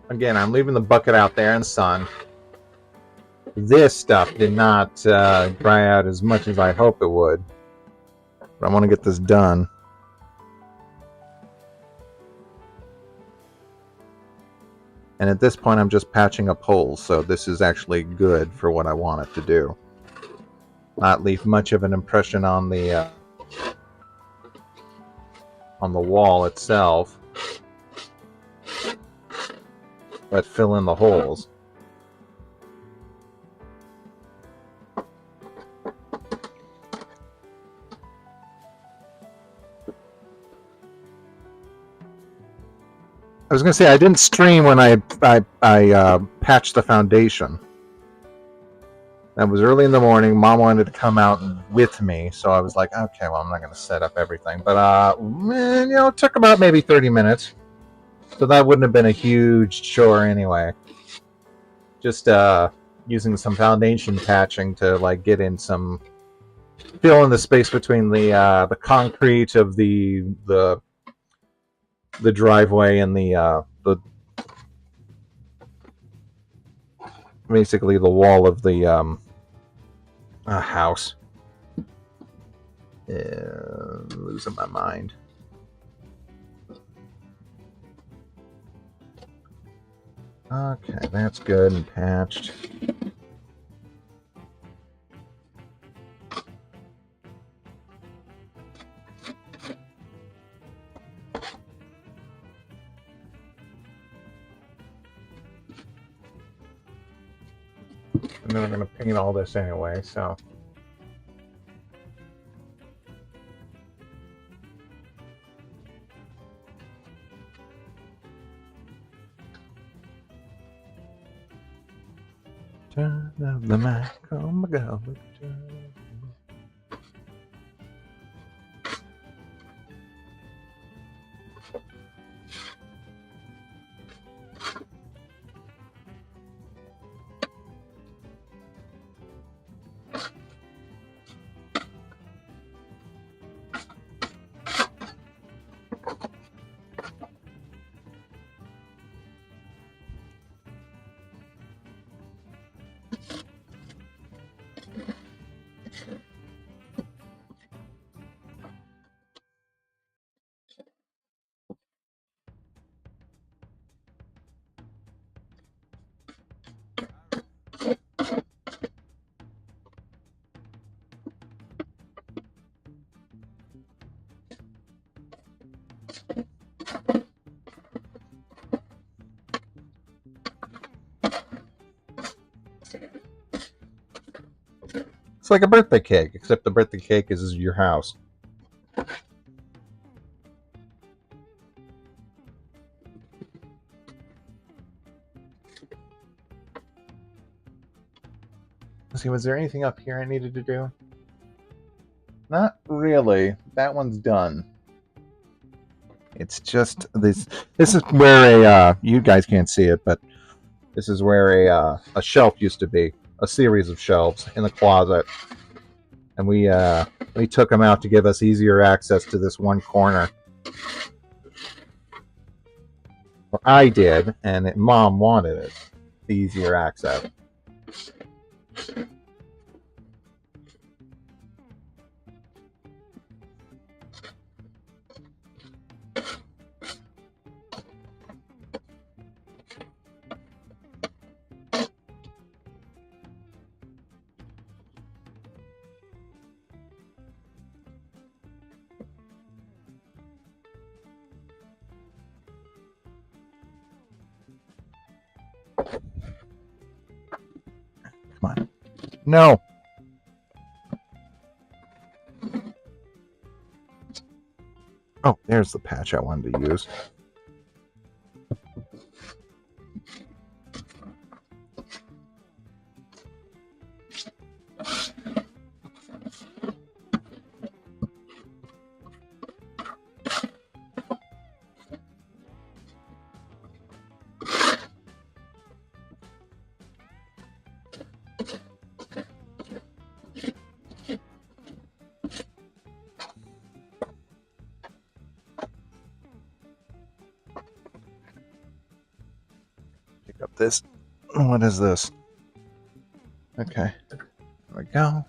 Again, I'm leaving the bucket out there in the sun. This stuff did not dry out as much as I hope it would. But I want to get this done. And at this point, I'm just patching up holes, so this is actually good for what I want it to do. Not leave much of an impression on the wall itself, but fill in the holes. I was going to say, I didn't stream when I patched the foundation. That was early in the morning. Mom wanted to come out with me, so I was like, okay, well, I'm not going to set up everything. But, it took about maybe 30 minutes. So that wouldn't have been a huge chore anyway. Just using some foundation patching to get in some, fill in the space between the concrete of the driveway and the basically the wall of the house. Losing my mind. Okay, that's good and patched. And then I'm going to paint all this anyway, so. Turn up the mic, oh my God. like a birthday cake, except the birthday cake is your house. Let's see, was there anything up here I needed to do? Not really. That one's done. It's just this. This is where you guys can't see it, but this is where a shelf used to be. A series of shelves in the closet, and we took them out to give us easier access to this one corner. Well, I did, and Mom wanted it. The easier access. Come on. No. Oh, there's the patch I wanted to use. Up this. What is this? Okay. There we go.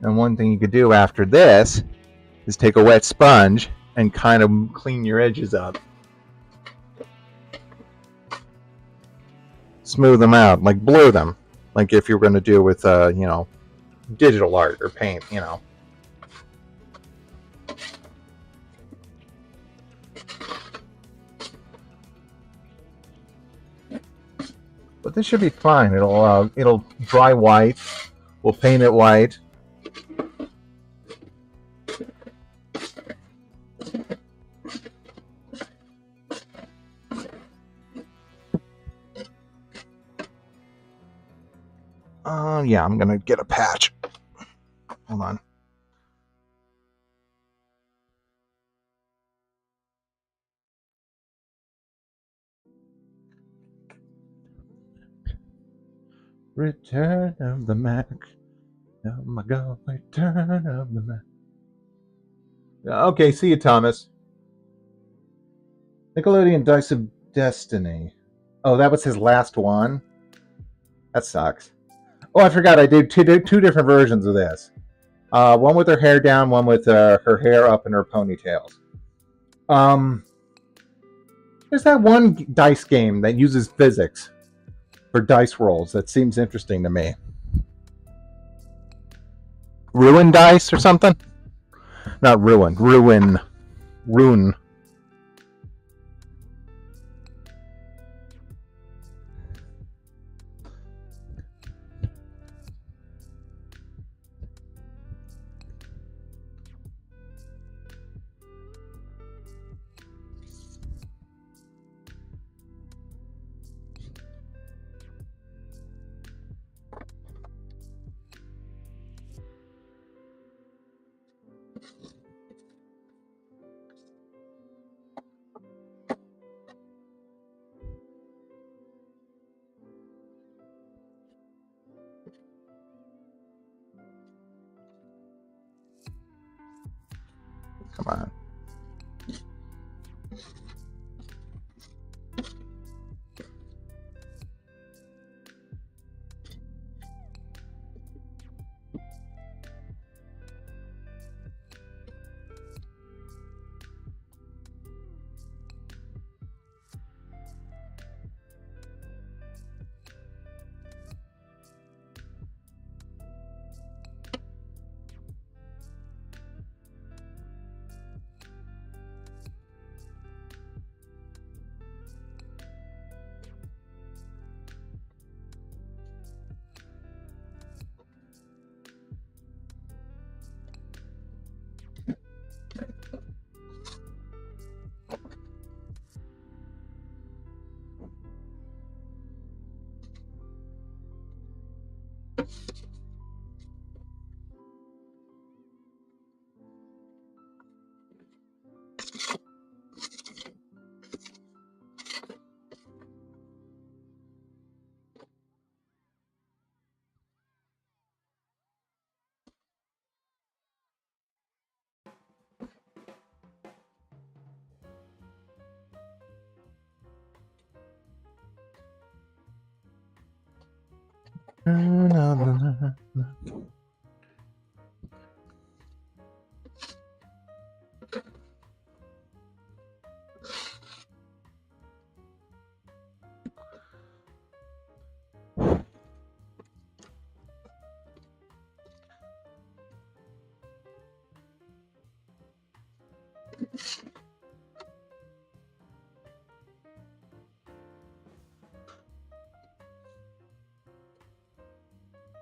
And one thing you could do after this is take a wet sponge and kind of clean your edges up. Smooth them out, like blur them. Like if you're going to do with, digital art or paint, But this should be fine. It'll dry white. We'll paint it white. Yeah, I'm gonna get a patch. Hold on. Return of the Mac. Oh my God, Return of the Mac. Okay, see you, Thomas. Nickelodeon Dice of Destiny. Oh, that was his last one? That sucks. Oh, I forgot. I did two different versions of this. One with her hair down, one with her hair up in her ponytails. There's that one dice game that uses physics for dice rolls that seems interesting to me. Ruin Dice or something? Not Ruin. Ruin. Rune. Come on.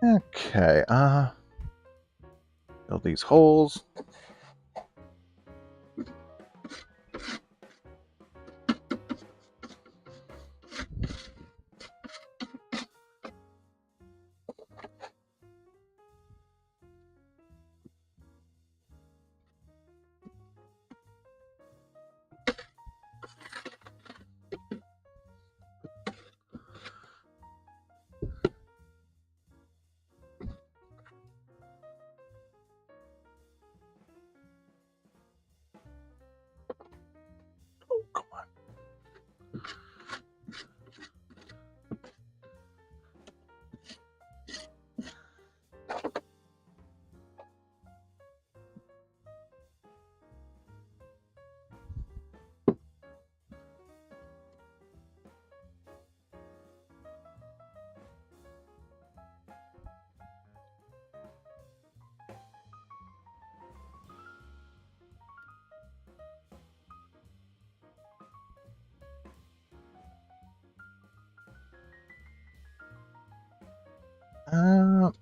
Okay, fill these holes. Oh, come on.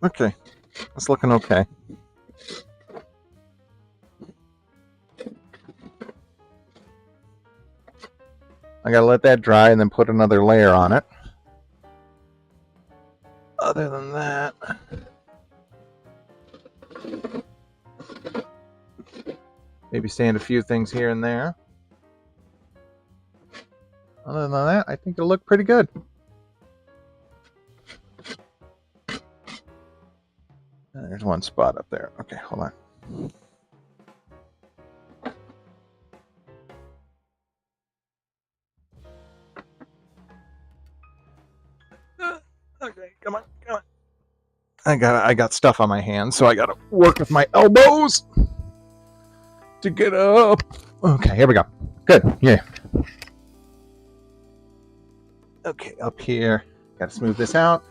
Okay, it's looking okay. I gotta let that dry and then put another layer on it. Other than that, maybe sand a few things here and there. Other than that, I think it'll look pretty good. There's one spot up there. Okay, hold on. Okay, come on. I got stuff on my hands, so I gotta work with my elbows to get up. Okay, here we go. Good. Yeah. Okay, up here. Gotta smooth this out.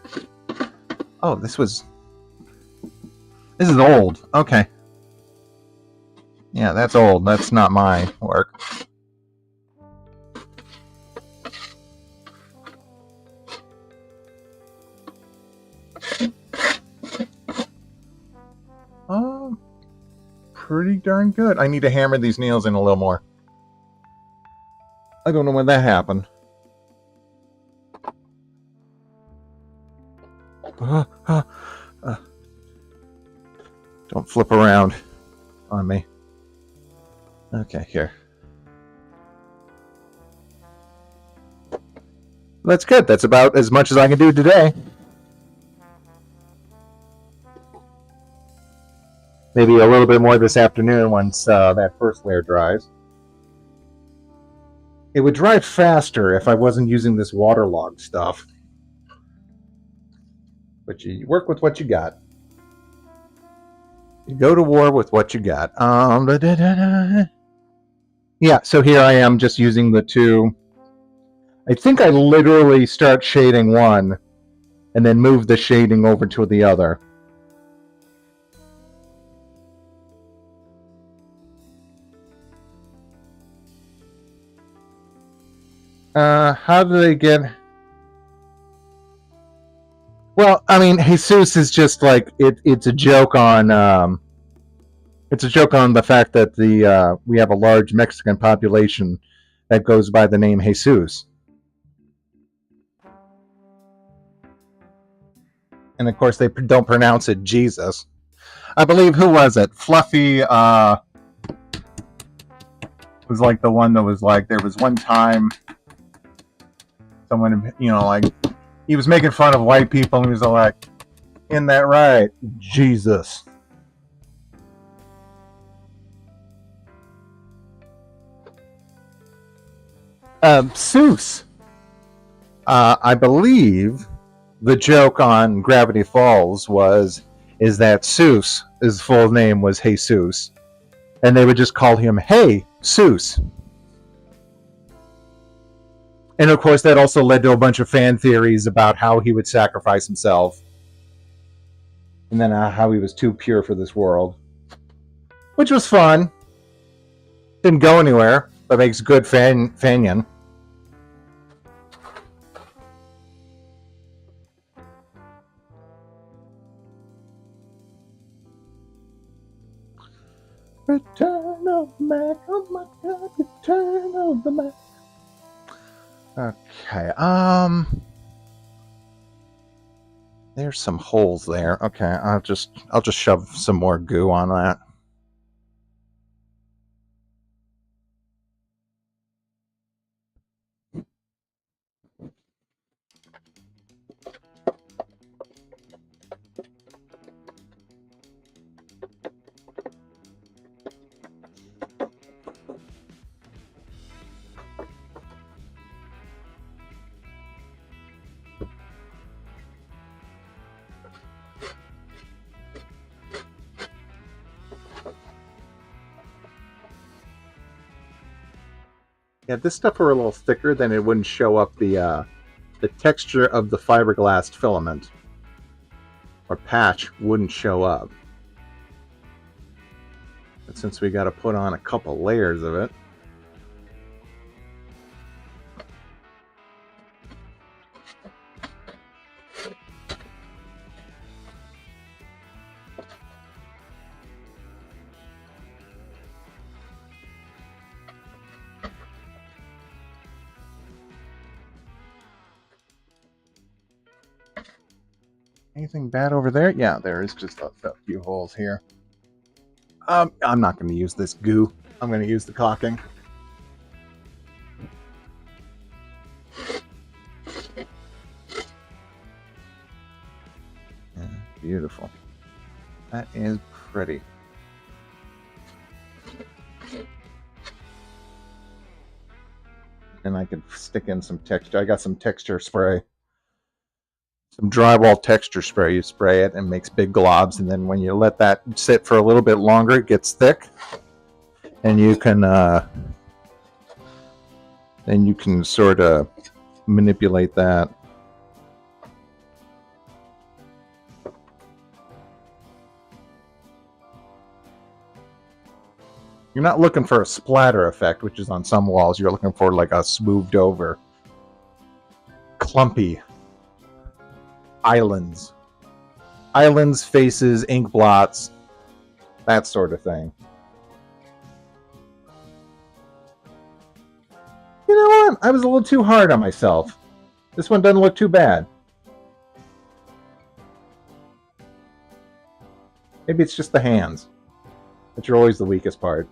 Oh, this is old. Okay. Yeah, that's old. That's not my work. Pretty darn good. I need to hammer these nails in a little more. I don't know when that happened. Don't flip around on me. Okay, here. That's good. That's about as much as I can do today. Maybe a little bit more this afternoon once that first layer dries. It would dry faster if I wasn't using this waterlogged stuff. But you work with what you got. You go to war with what you got. Yeah, so here I am just using the two. I think I literally start shading one and then move the shading over to the other. How do they get... Well, I mean, Jesus is just like it's a joke on it's a joke on the fact that we have a large Mexican population that goes by the name Jesus, and of course they don't pronounce it Jesus. I believe, who was it? Fluffy was like the one that was like, there was one time someone, like, he was making fun of white people and he was like, "Isn't that right, Jesus?" Seuss. I believe the joke on Gravity Falls is that Seuss, his full name was Jesus, and they would just call him Hey Seuss. And of course, that also led to a bunch of fan theories about how he would sacrifice himself, and then how he was too pure for this world, which was fun. Didn't go anywhere, but makes good fanion. Return of the Mac, oh my God, return of the Mac. Okay, there's some holes there. Okay, I'll just shove some more goo on that. Yeah, if this stuff were a little thicker, then it wouldn't show up the texture of the fiberglass filament or patch wouldn't show up. But since we got to put on a couple layers of it, anything bad over there? Yeah, there is just a few holes here. I'm not going to use this goo. I'm going to use the caulking. Yeah, beautiful. That is pretty. And I could stick in some texture. I got some texture spray. Some drywall texture spray. You spray it and it makes big globs, and then when you let that sit for a little bit longer, it gets thick, and you can sort of manipulate that. You're not looking for a splatter effect, which is on some walls. You're looking for like a smoothed over, clumpy islands, faces, ink blots, that sort of thing. You know what? I was a little too hard on myself. This one doesn't look too bad. Maybe it's just the hands, which are always the weakest part.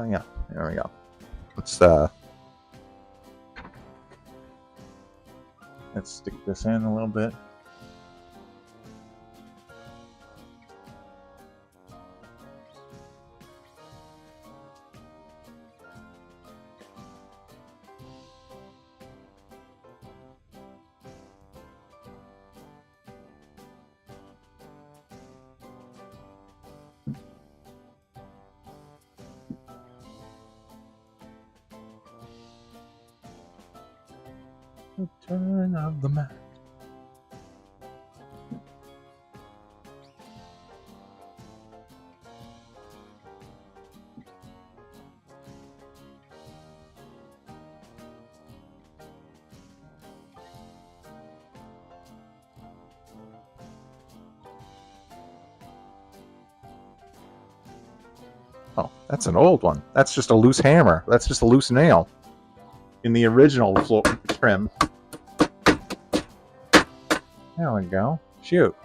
Yeah, there we go. Let's stick this in a little bit. Turn of the map. Oh, that's an old one. That's just a loose hammer. That's just a loose nail. In the original floor trim. There we go. Shoot.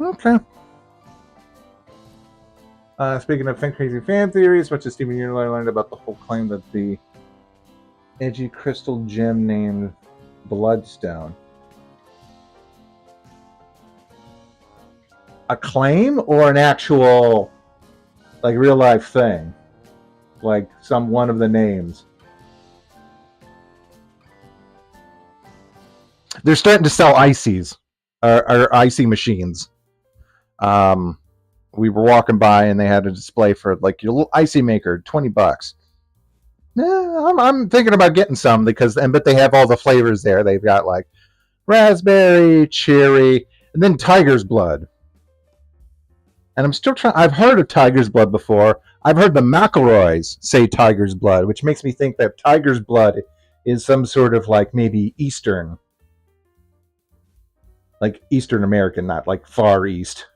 Okay. Speaking of crazy fan theories, much as Steven Unilar learned about the whole claim that the edgy crystal gem named Bloodstone. A claim or an actual, like, real life thing? Like one of the names. They're starting to sell ices, or icy machines. We were walking by and they had a display for like your little icy maker, $20. I'm thinking about getting some but they have all the flavors there. They've got like raspberry, cherry, and then tiger's blood. And I'm still trying. I've heard of tiger's blood before. I've heard the McElroys say tiger's blood, which makes me think that tiger's blood is some sort of like maybe Eastern, like Eastern American, not like Far East.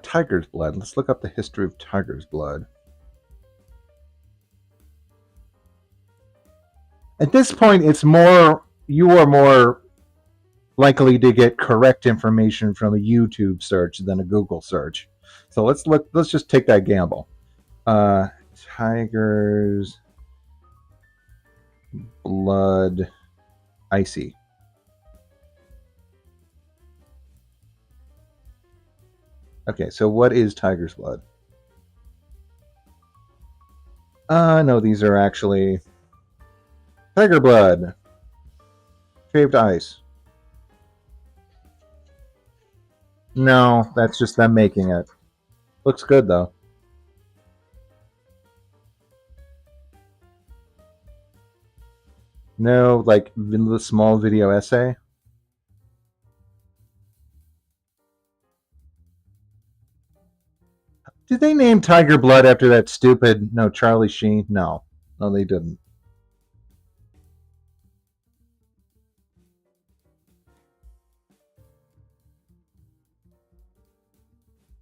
Tiger's blood. Let's look up the history of tiger's blood. At this point, you are more likely to get correct information from a YouTube search than a Google search. So let's just take that gamble. Tiger's blood icy. Okay, so what is tiger's blood? No, these are actually tiger blood. Shaved ice. No, that's just them making it. Looks good, though. No, like the small video essay. Did they name Tiger Blood after that stupid... No, Charlie Sheen? No. No, they didn't.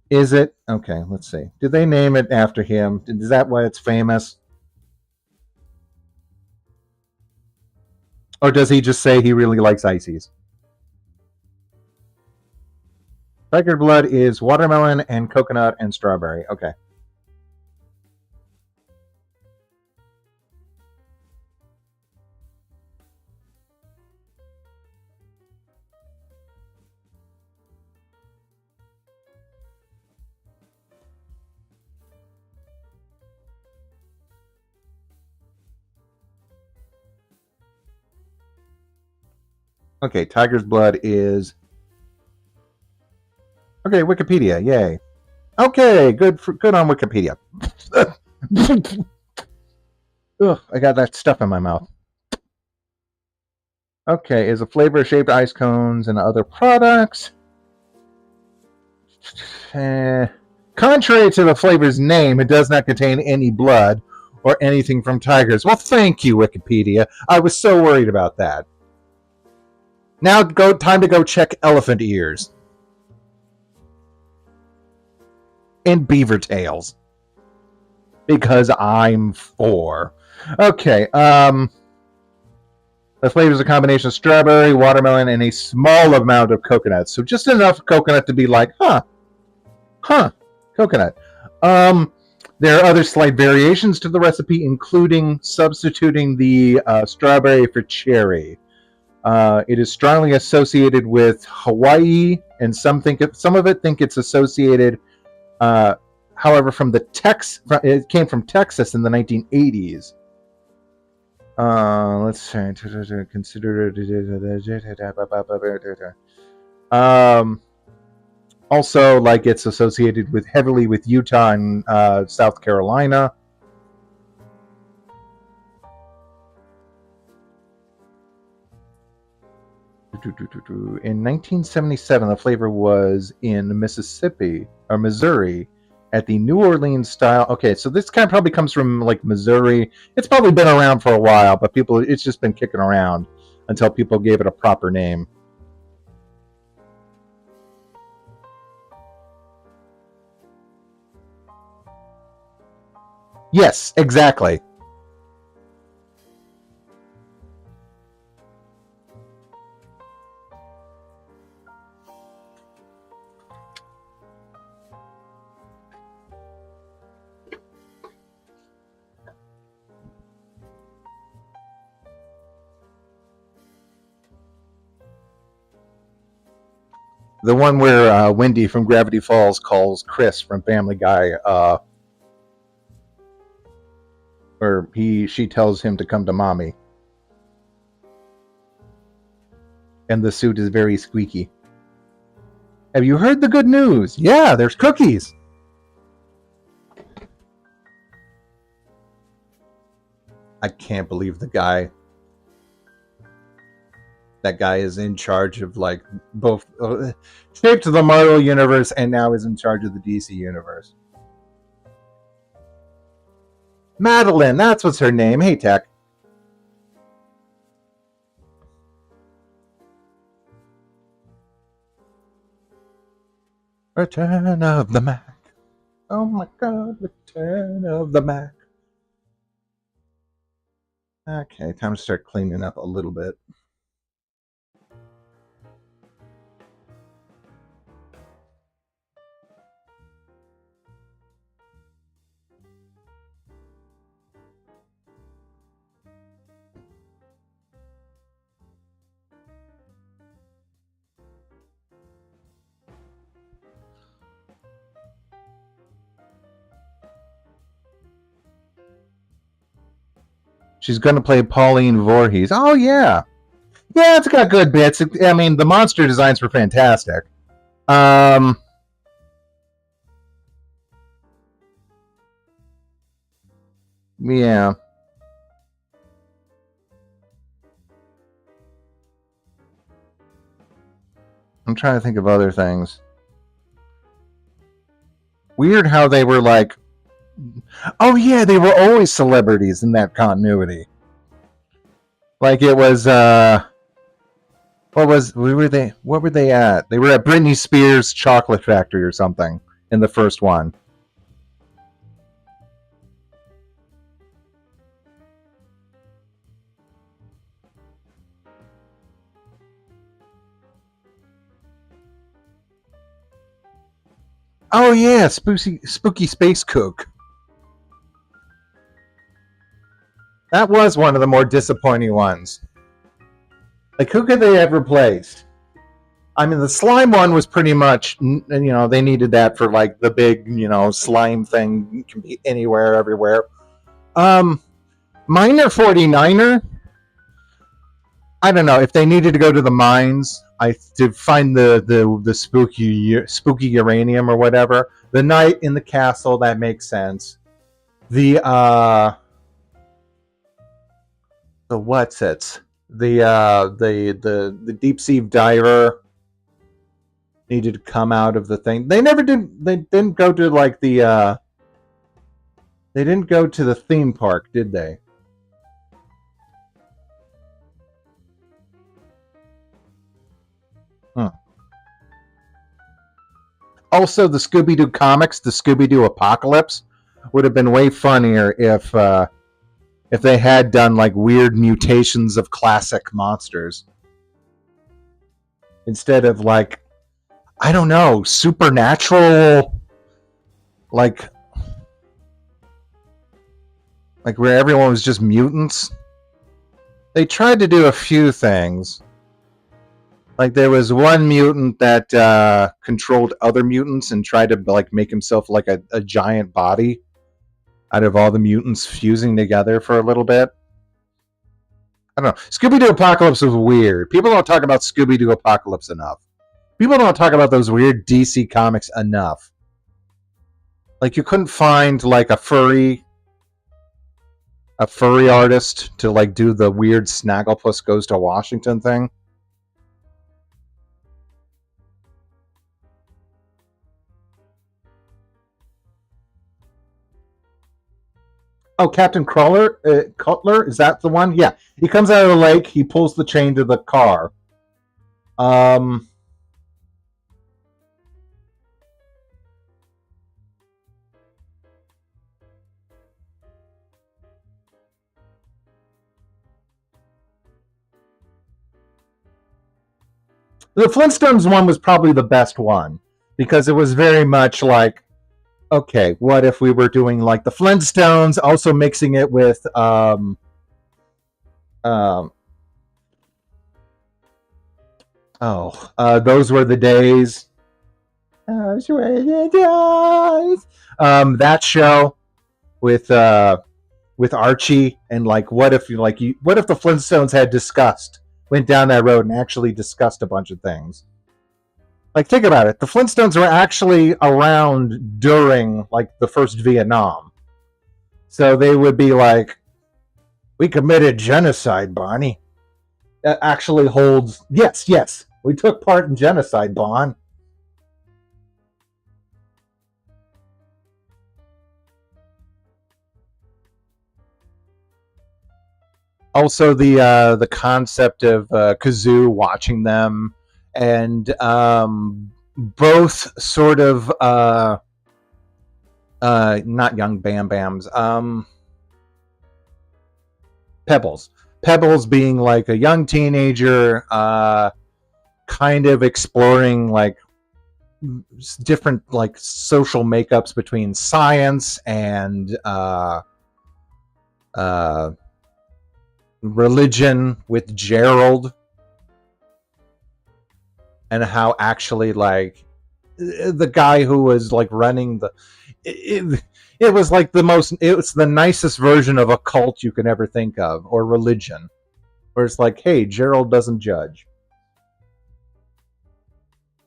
Is it? Okay, let's see. Did they name it after him? Is that why it's famous? Or does he just say he really likes ices? Tiger Blood is watermelon and coconut and strawberry. Okay. Okay, tiger's blood is... Okay, Wikipedia, yay. Okay, good on Wikipedia. Ugh, I got that stuff in my mouth. Okay, is a flavor of shaped ice cones and other products. Contrary to the flavor's name, it does not contain any blood or anything from tigers. Well, thank you, Wikipedia. I was so worried about that. Now, time to go check elephant ears and beaver tails, because I'm 4. Okay. The flavor is a combination of strawberry, watermelon, and a small amount of coconut. So just enough coconut to be like, coconut. There are other slight variations to the recipe, including substituting the strawberry for cherry. It is strongly associated with Hawaii, and some of it think it's associated. However, it came from Texas in the 1980s. Let's see. Consider. Also, like, it's associated heavily with Utah and South Carolina. In 1977, the flavor was in Mississippi or Missouri at the New Orleans style. Okay, so this kind of probably comes from like Missouri. It's probably been around for a while, but it's just been kicking around until people gave it a proper name. Yes, exactly. The one where Wendy from Gravity Falls calls Chris from Family Guy, or she tells him to come to mommy. And the suit is very squeaky. Have you heard the good news? Yeah, there's cookies. I can't believe that guy is in charge of like both shaped the Marvel universe and now is in charge of the DC universe. Madeline, that's what's her name. Hey, Tech. Return of the Mac. Oh my God, Return of the Mac. Okay, time to start cleaning up a little bit. She's going to play Pauline Voorhees. Oh, yeah. Yeah, it's got good bits. I mean, the monster designs were fantastic. Yeah. I'm trying to think of other things. Weird how they were like, oh yeah, they were always celebrities in that continuity. Like it was what were they at? They were at Britney Spears' chocolate factory or something in the first one. Oh yeah, spooky space kook. That was one of the more disappointing ones. Like, who could they have replaced? I mean, the slime one was pretty much, they needed that for like the big, slime thing. Can be anywhere, everywhere. Miner 49er. I don't know if they needed to go to the mines. To find the spooky uranium or whatever. The night in the castle, that makes sense. The what's it? The deep sea diver needed to come out of the thing. They never did. They didn't go to like the They didn't go to the theme park, did they? Hmm. Also, the Scooby-Doo comics, the Scooby-Doo Apocalypse, would have been way funnier if they had done like weird mutations of classic monsters instead of like, I don't know, supernatural, like where everyone was just mutants. They tried to do a few things. Like there was one mutant that controlled other mutants and tried to like make himself like a giant body out of all the mutants fusing together for a little bit. I don't know. Scooby-Doo Apocalypse was weird. People don't talk about Scooby-Doo Apocalypse enough. People don't talk about those weird DC comics enough. Like you couldn't find like a furry artist to like do the weird Snagglepuss Goes to Washington thing. Oh, Captain Cutler, is that the one? Yeah, he comes out of the lake. He pulls the chain to the car. Um, the Flintstones one was probably the best one because it was very much like, okay, what if we were doing like the Flintstones, also mixing it with um, those were the days. Those were the days. That show with Archie and like what if the Flintstones had went down that road and actually discussed a bunch of things. Like think about it, the Flintstones were actually around during like the first Vietnam, so they would be like, "We committed genocide, Bonnie." That actually holds. Yes, we took part in genocide, Bon. Also, the concept of Kazoo watching them, and both sort of not young Bam Bams, Pebbles. Pebbles being like a young teenager, kind of exploring like different like social makeups between science and religion with Gerald, and how actually like the guy who was like running it was like it was the nicest version of a cult you can ever think of, or religion, where it's like, hey, Gerald doesn't judge.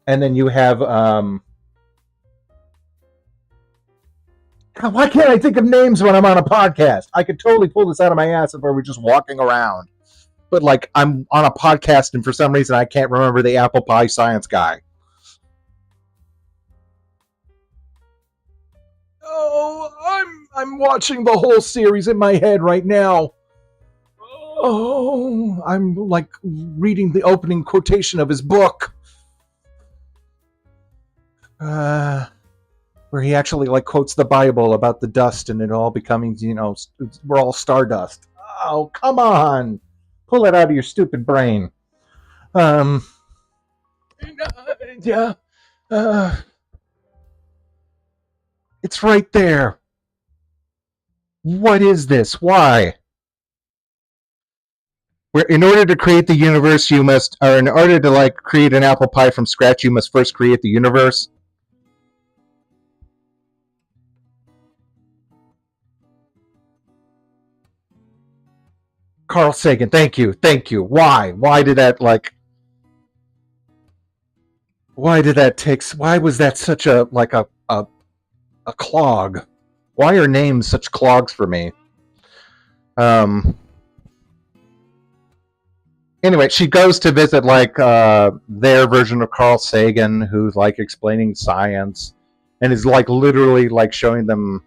And then you have God, why can't I think of names when I'm on a podcast? I could totally pull this out of my ass if I were just walking around. But like I'm on a podcast and for some reason I can't remember the apple pie science guy. Oh, I'm watching the whole series in my head right now. Oh, I'm like reading the opening quotation of his book. Where he actually like quotes the Bible about the dust and it all becoming, we're all stardust. Oh, come on. Pull it out of your stupid brain. Yeah. It's right there. What is this? Why? Where in order to create the universe, in order to like create an apple pie from scratch, you must first create the universe. Carl Sagan, thank you. Why? Why did that like? Why did that take? Why was that such a like a clog? Why are names such clogs for me? Anyway, she goes to visit like their version of Carl Sagan, who's like explaining science, and is like literally like showing them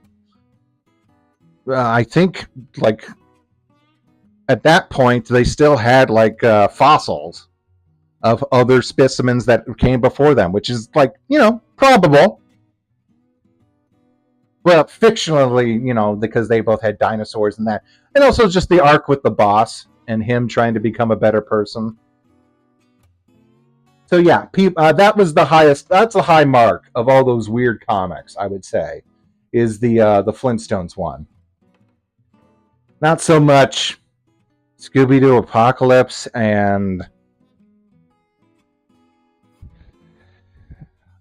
I think like at that point they still had like fossils of other specimens that came before them, which is like probable. Well, fictionally, because they both had dinosaurs and that, and also just the arc with the boss and him trying to become a better person. So yeah, that was the highest. That's a high mark of all those weird comics. I would say is the Flintstones one. Not so much Scooby Doo Apocalypse and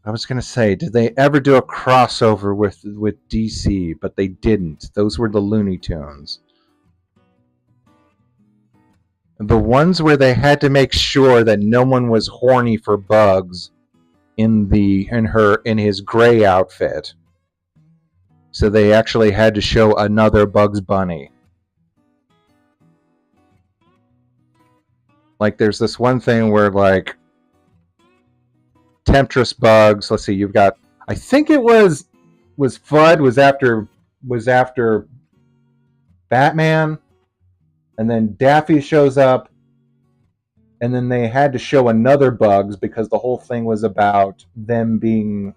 I was gonna say, did they ever do a crossover with DC? But they didn't. Those were the Looney Tunes. The ones where they had to make sure that no one was horny for Bugs in his gray outfit. So they actually had to show another Bugs Bunny. Like there's this one thing where like Temptress Bugs, let's see, you've got I think it was Fudd was after Batman, and then Daffy shows up, and then they had to show another Bugs because the whole thing was about them being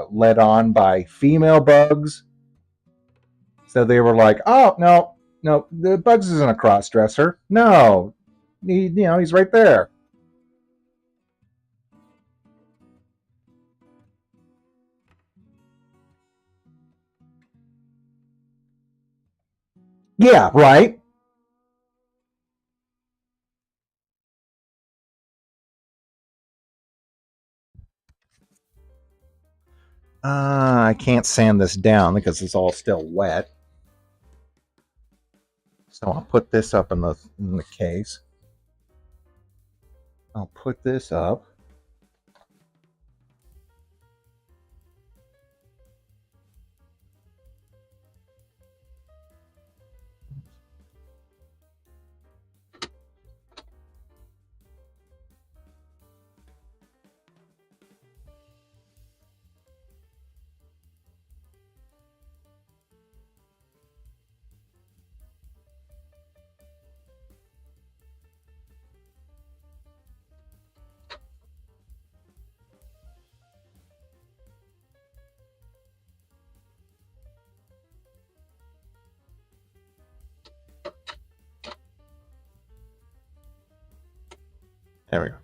led on by female Bugs. So they were like, "Oh no, the Bugs isn't a cross-dresser. No, he's right there." Yeah, right. I can't sand this down because it's all still wet. So I'll put this up in the case. I'll put this up. There we go.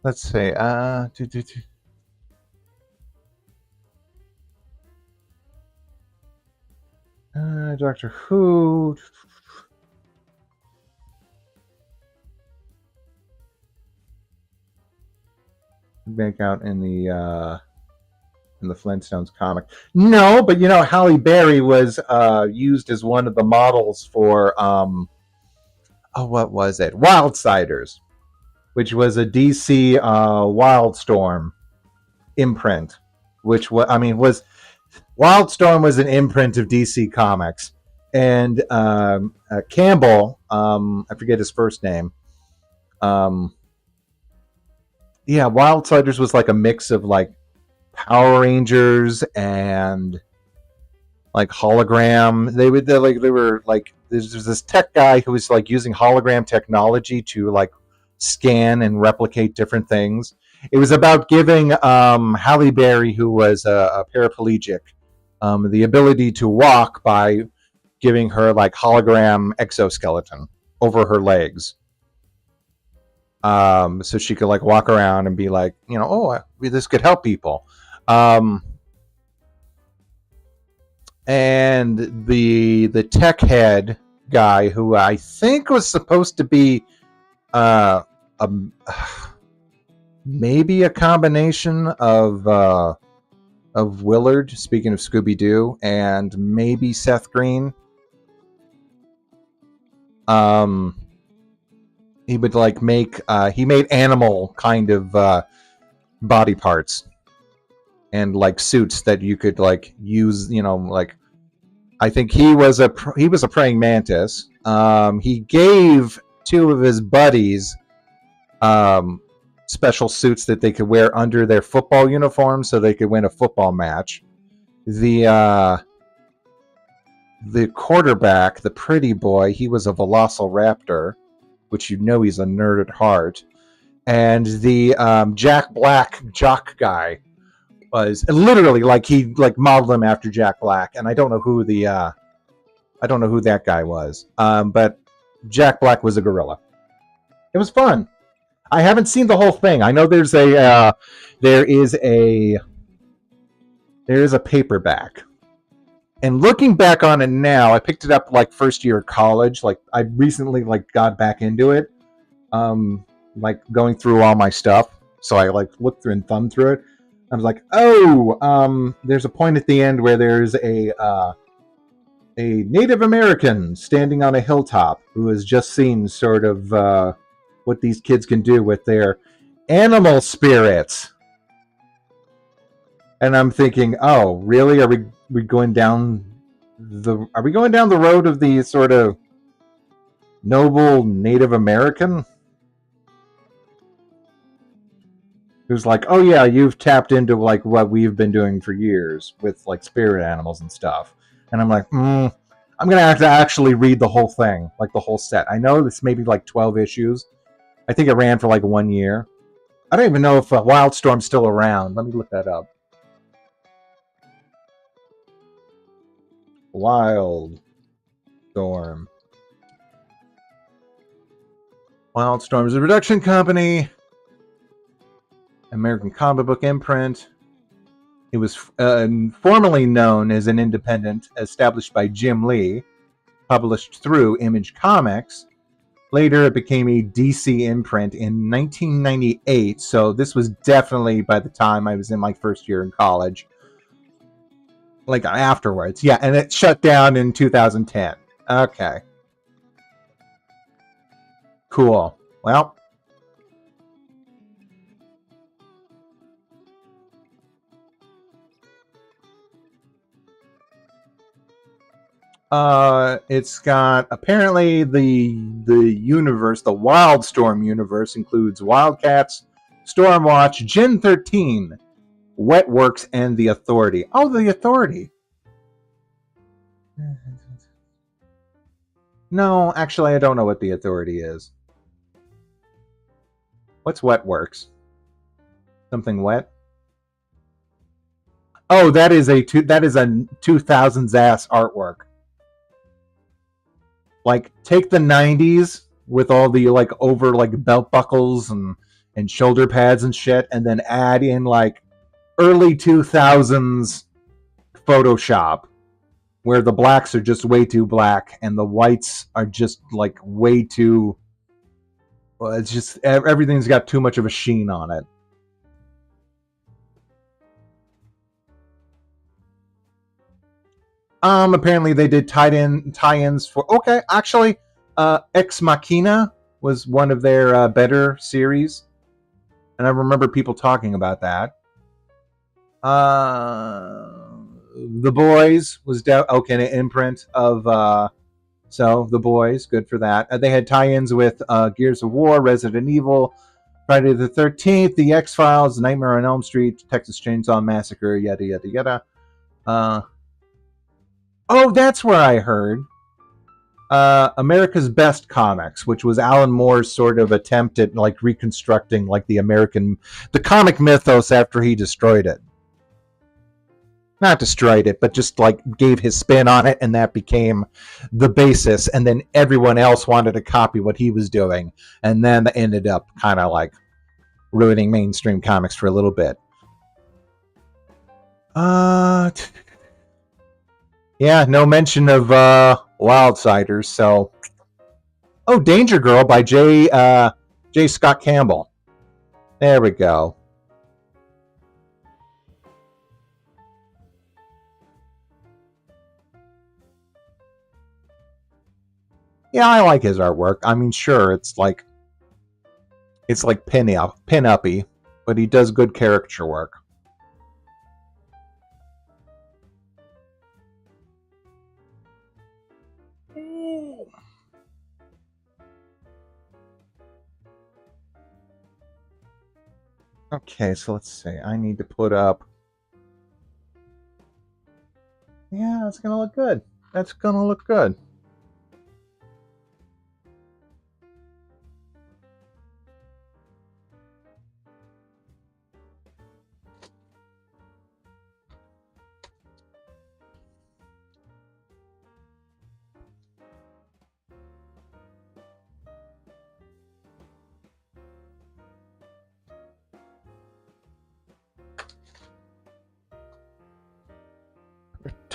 Let's see. Doctor Who. Back out in the Flintstones comic. No, but Halle Berry was used as one of the models for what was it? Wildsiders, which was a DC Wildstorm imprint. Which was Wildstorm was an imprint of DC Comics, and Campbell, I forget his first name. Yeah, Wildsiders was like a mix of like Power Rangers and like hologram. They were like there's this tech guy who was like using hologram technology to like scan and replicate different things. It was about giving Halle Berry, who was a paraplegic, the ability to walk by giving her like hologram exoskeleton over her legs. So she could like walk around and be like, this could help people. And the tech head guy, who I think was supposed to be a maybe a combination of Willard, speaking of Scooby Doo, and maybe Seth Green. He would like make he made animal kind of body parts and like suits that you could like use, like I think he was a praying mantis. He gave two of his buddies special suits that they could wear under their football uniforms so they could win a football match. The quarterback, the pretty boy, he was a velociraptor, which you know he's a nerd at heart. And the Jack Black jock guy was literally like he like modeled him after Jack Black, and I don't know who that guy was, but Jack Black was a gorilla. It was fun. I haven't seen the whole thing. I know there is a paperback. And looking back on it now, I picked it up like first year of college. Like I recently like got back into it, like going through all my stuff. So I like looked through and thumbed through it. I was like, oh, there's a point at the end where there's a Native American standing on a hilltop who has just seen sort of what these kids can do with their animal spirits. And I'm thinking, oh, really? Are we going down the road of the sort of noble Native American who's like, oh yeah, you've tapped into like what we've been doing for years with like spirit animals and stuff. And I'm like, I'm gonna have to actually read the whole thing, like the whole set. I know this may be like 12 issues. I think it ran for like 1 year. I don't even know if Wildstorm's still around. Let me look that up. Wildstorm. Wildstorm is a production company. American comic book imprint. It was formerly known as an independent established by Jim Lee, published through Image Comics. Later, it became a DC imprint in 1998, so this was definitely by the time I was in my first year in college. Like afterwards, yeah, and it shut down in 2010. Okay. Cool. Well, it's got apparently the universe, the Wildstorm universe includes Wildcats, Stormwatch, Gen 13, Wetworks, and the Authority. Oh, the Authority. No, actually, I don't know what the Authority is. What's Wetworks? Something wet? Oh, that is a 2000s ass artwork. Like, take the 90s with all the like over like belt buckles and shoulder pads and shit, and then add in like early 2000s Photoshop, where the blacks are just way too black and the whites are just like way too. Well, it's just everything's got too much of a sheen on it. Apparently they did tie-ins for. Okay, actually, Ex Machina was one of their better series, and I remember people talking about that. The Boys was okay, an imprint of. So The Boys, good for that. They had tie-ins with Gears of War, Resident Evil, Friday the 13th, The X-Files, Nightmare on Elm Street, Texas Chainsaw Massacre, yada yada yada. Oh, that's where I heard America's Best Comics, which was Alan Moore's sort of attempt at like reconstructing like the comic mythos after he destroyed it. Not destroyed it, but just like gave his spin on it, and that became the basis. And then everyone else wanted to copy what he was doing, and then that ended up kind of like ruining mainstream comics for a little bit. Yeah, no mention of Wildsiders. So, oh, Danger Girl by J. Scott Campbell. There we go. Yeah, I like his artwork. I mean, sure, it's like pin-uppy, but he does good caricature work. Okay, so let's see. I need to put up. Yeah, that's gonna look good. That's gonna look good.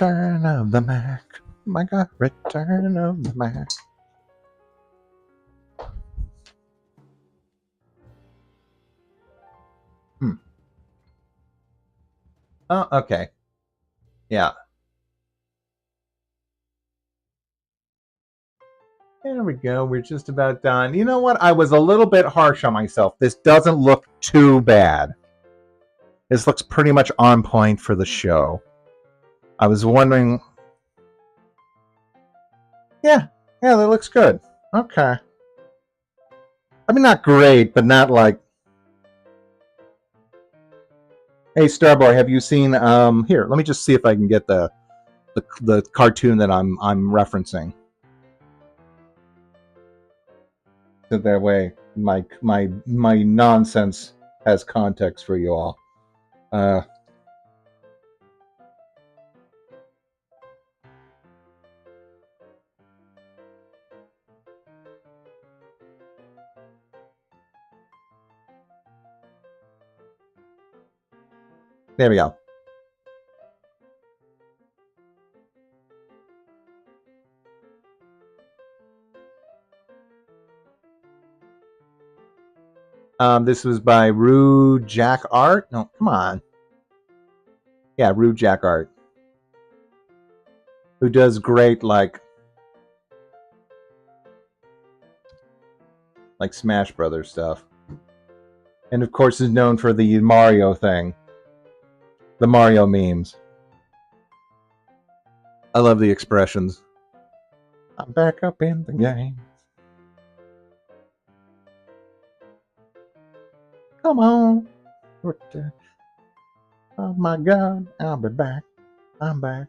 Return of the Mac. Oh my God, Return of the Mac. Oh, okay. Yeah. There we go. We're just about done. You know what? I was a little bit harsh on myself. This doesn't look too bad. This looks pretty much on point for the show. I was wondering. Yeah, that looks good. Okay. I mean, not great, but not like. Hey, Starboy, have you seen? Here, let me just see if I can get the cartoon that I'm referencing. So that way, my nonsense has context for you all. There we go. This was by Rue Jack Art. No, come on. Yeah, Rue Jack Art, who does great like Smash Brothers stuff, and of course is known for the Mario thing, the Mario memes. I love the expressions. I'm back up in the game. Come on. Oh my God, I'll be back. I'm back.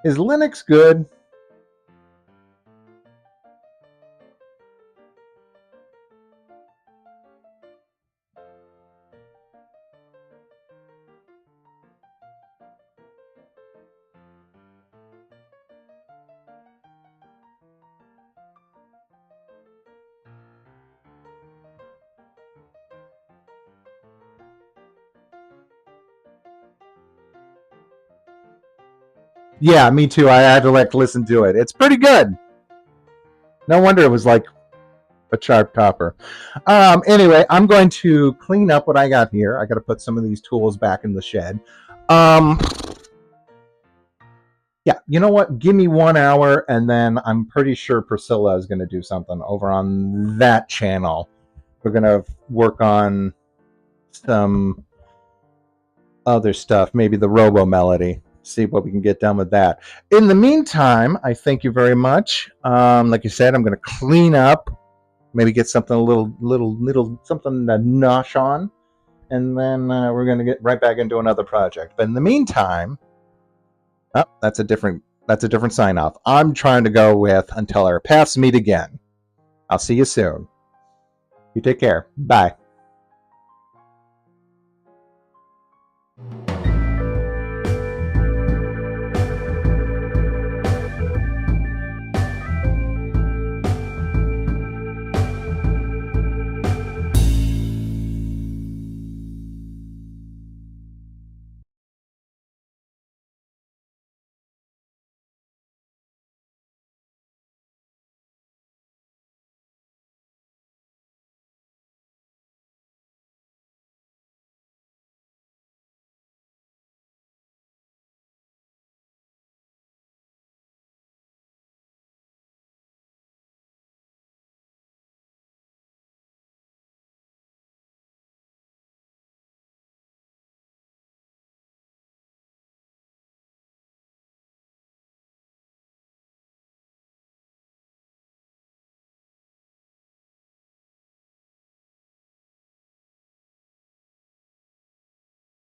Is Linux good? Yeah, me too. I had to listen to it. It's pretty good. No wonder it was like a sharp topper. Anyway, I'm going to clean up what I got here. I got to put some of these tools back in the shed. Yeah, you know what? Give me 1 hour, and then I'm pretty sure Priscilla is going to do something over on that channel. We're going to work on some other stuff, maybe the Robo Melody. See what we can get done with that. In the meantime, I thank you very much. Like you said, I'm going to clean up, maybe get something a little something to nosh on, and then we're going to get right back into another project. But in the meantime, that's a different sign off. I'm trying to go with until our paths meet again. I'll see you soon. You take care. Bye.